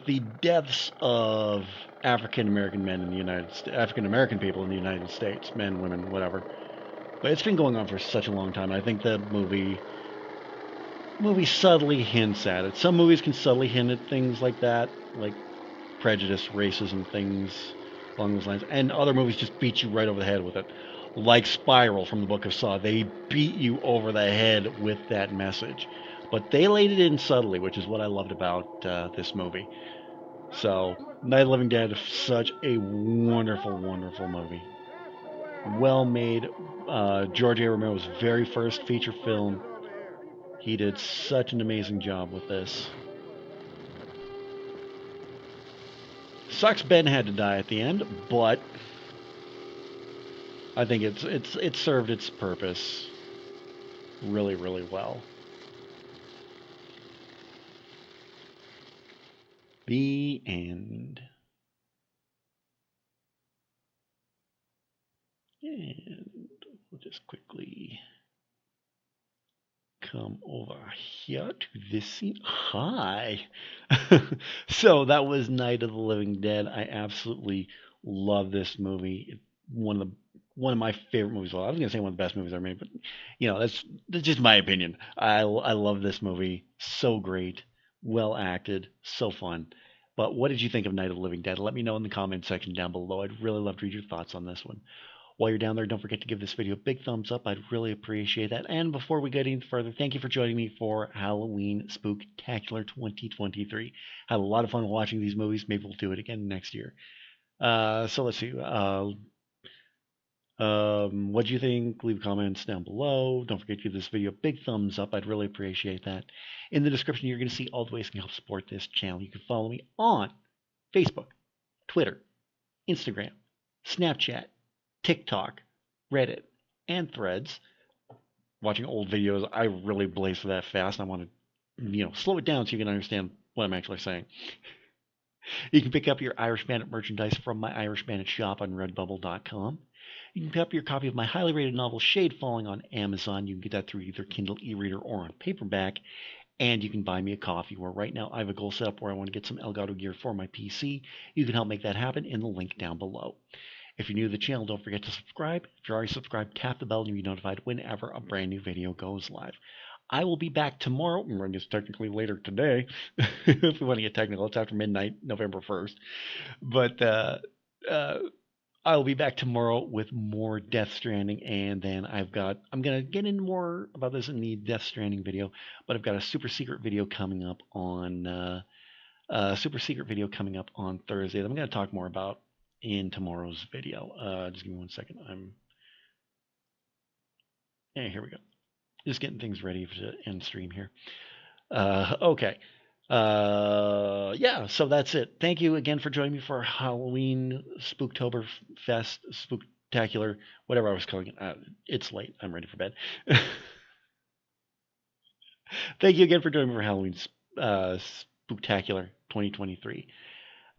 the deaths of African American men in the United States, African American people in the United States, men, women, whatever. But it's been going on for such a long time. I think the movie subtly hints at it. Some movies can subtly hint at things like that, like prejudice, racism, things along those lines. And other movies just beat you right over the head with it. Like Spiral from the Book of Saw. They beat you over the head with that message. But they laid it in subtly, which is what I loved about this movie. So, Night of the Living Dead is such a wonderful, wonderful movie. Well made. George A. Romero's very first feature film. He did such an amazing job with this. Sucks Ben had to die at the end, but I think it served its purpose really, really well. The end. And we'll just quickly come over here to this scene. Hi. So that was Night of the Living Dead. I absolutely love this movie. One of my favorite movies. Well, I was gonna say one of the best movies ever made, but that's just my opinion. I love this movie. So great, well acted, so fun. But what did you think of Night of the Living Dead? Let me know in the comment section down below. I'd really love to read your thoughts on this one. While you're down there, don't forget to give this video a big thumbs up. I'd really appreciate that. And before we get any further, thank you for joining me for Halloween Spooktacular 2023. Had a lot of fun watching these movies. Maybe we'll do it again next year. So let's see. What do you think? Leave comments down below. Don't forget to give this video a big thumbs up. I'd really appreciate that. In the description, you're going to see all the ways you can help support this channel. You can follow me on Facebook, Twitter, Instagram, Snapchat, TikTok, Reddit, and Threads. Watching old videos, I really blaze for that fast. I want to, slow it down so you can understand what I'm actually saying. You can pick up your Irish Bandit merchandise from my Irish Bandit shop on Redbubble.com. You can pick up your copy of my highly rated novel, Shade Falling, on Amazon. You can get that through either Kindle e-reader or on paperback. And you can buy me a coffee, where right now I have a goal set up where I want to get some Elgato gear for my PC. You can help make that happen in the link down below. If you're new to the channel, don't forget to subscribe. If you're already subscribed, tap the bell and you'll be notified whenever a brand new video goes live. I will be back tomorrow. I guess technically later today. If we want to get technical, it's after midnight, November 1st. But I will be back tomorrow with more Death Stranding, and then I'm going to get in more about this in the Death Stranding video, but I've got a super secret video coming up on Thursday that I'm going to talk more about in tomorrow's video. Just give me 1 second. Here we go. Just getting things ready to end stream here. Okay. Yeah, so that's it. Thank you again for joining me for Halloween Spooktober Fest, Spooktacular, whatever I was calling it. It's late. I'm ready for bed. Thank you again for joining me for Halloween Spooktacular 2023.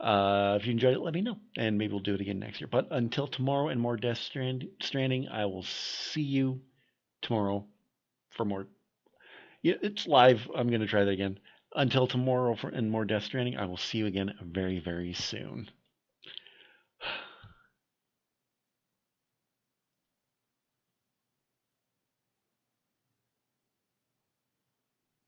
If you enjoyed it, let me know, and maybe we'll do it again next year. But until tomorrow and more Death Stranding, I will see you tomorrow for more. Yeah, it's live. I'm going to try that again. Until tomorrow and more Death Stranding, I will see you again very, very soon.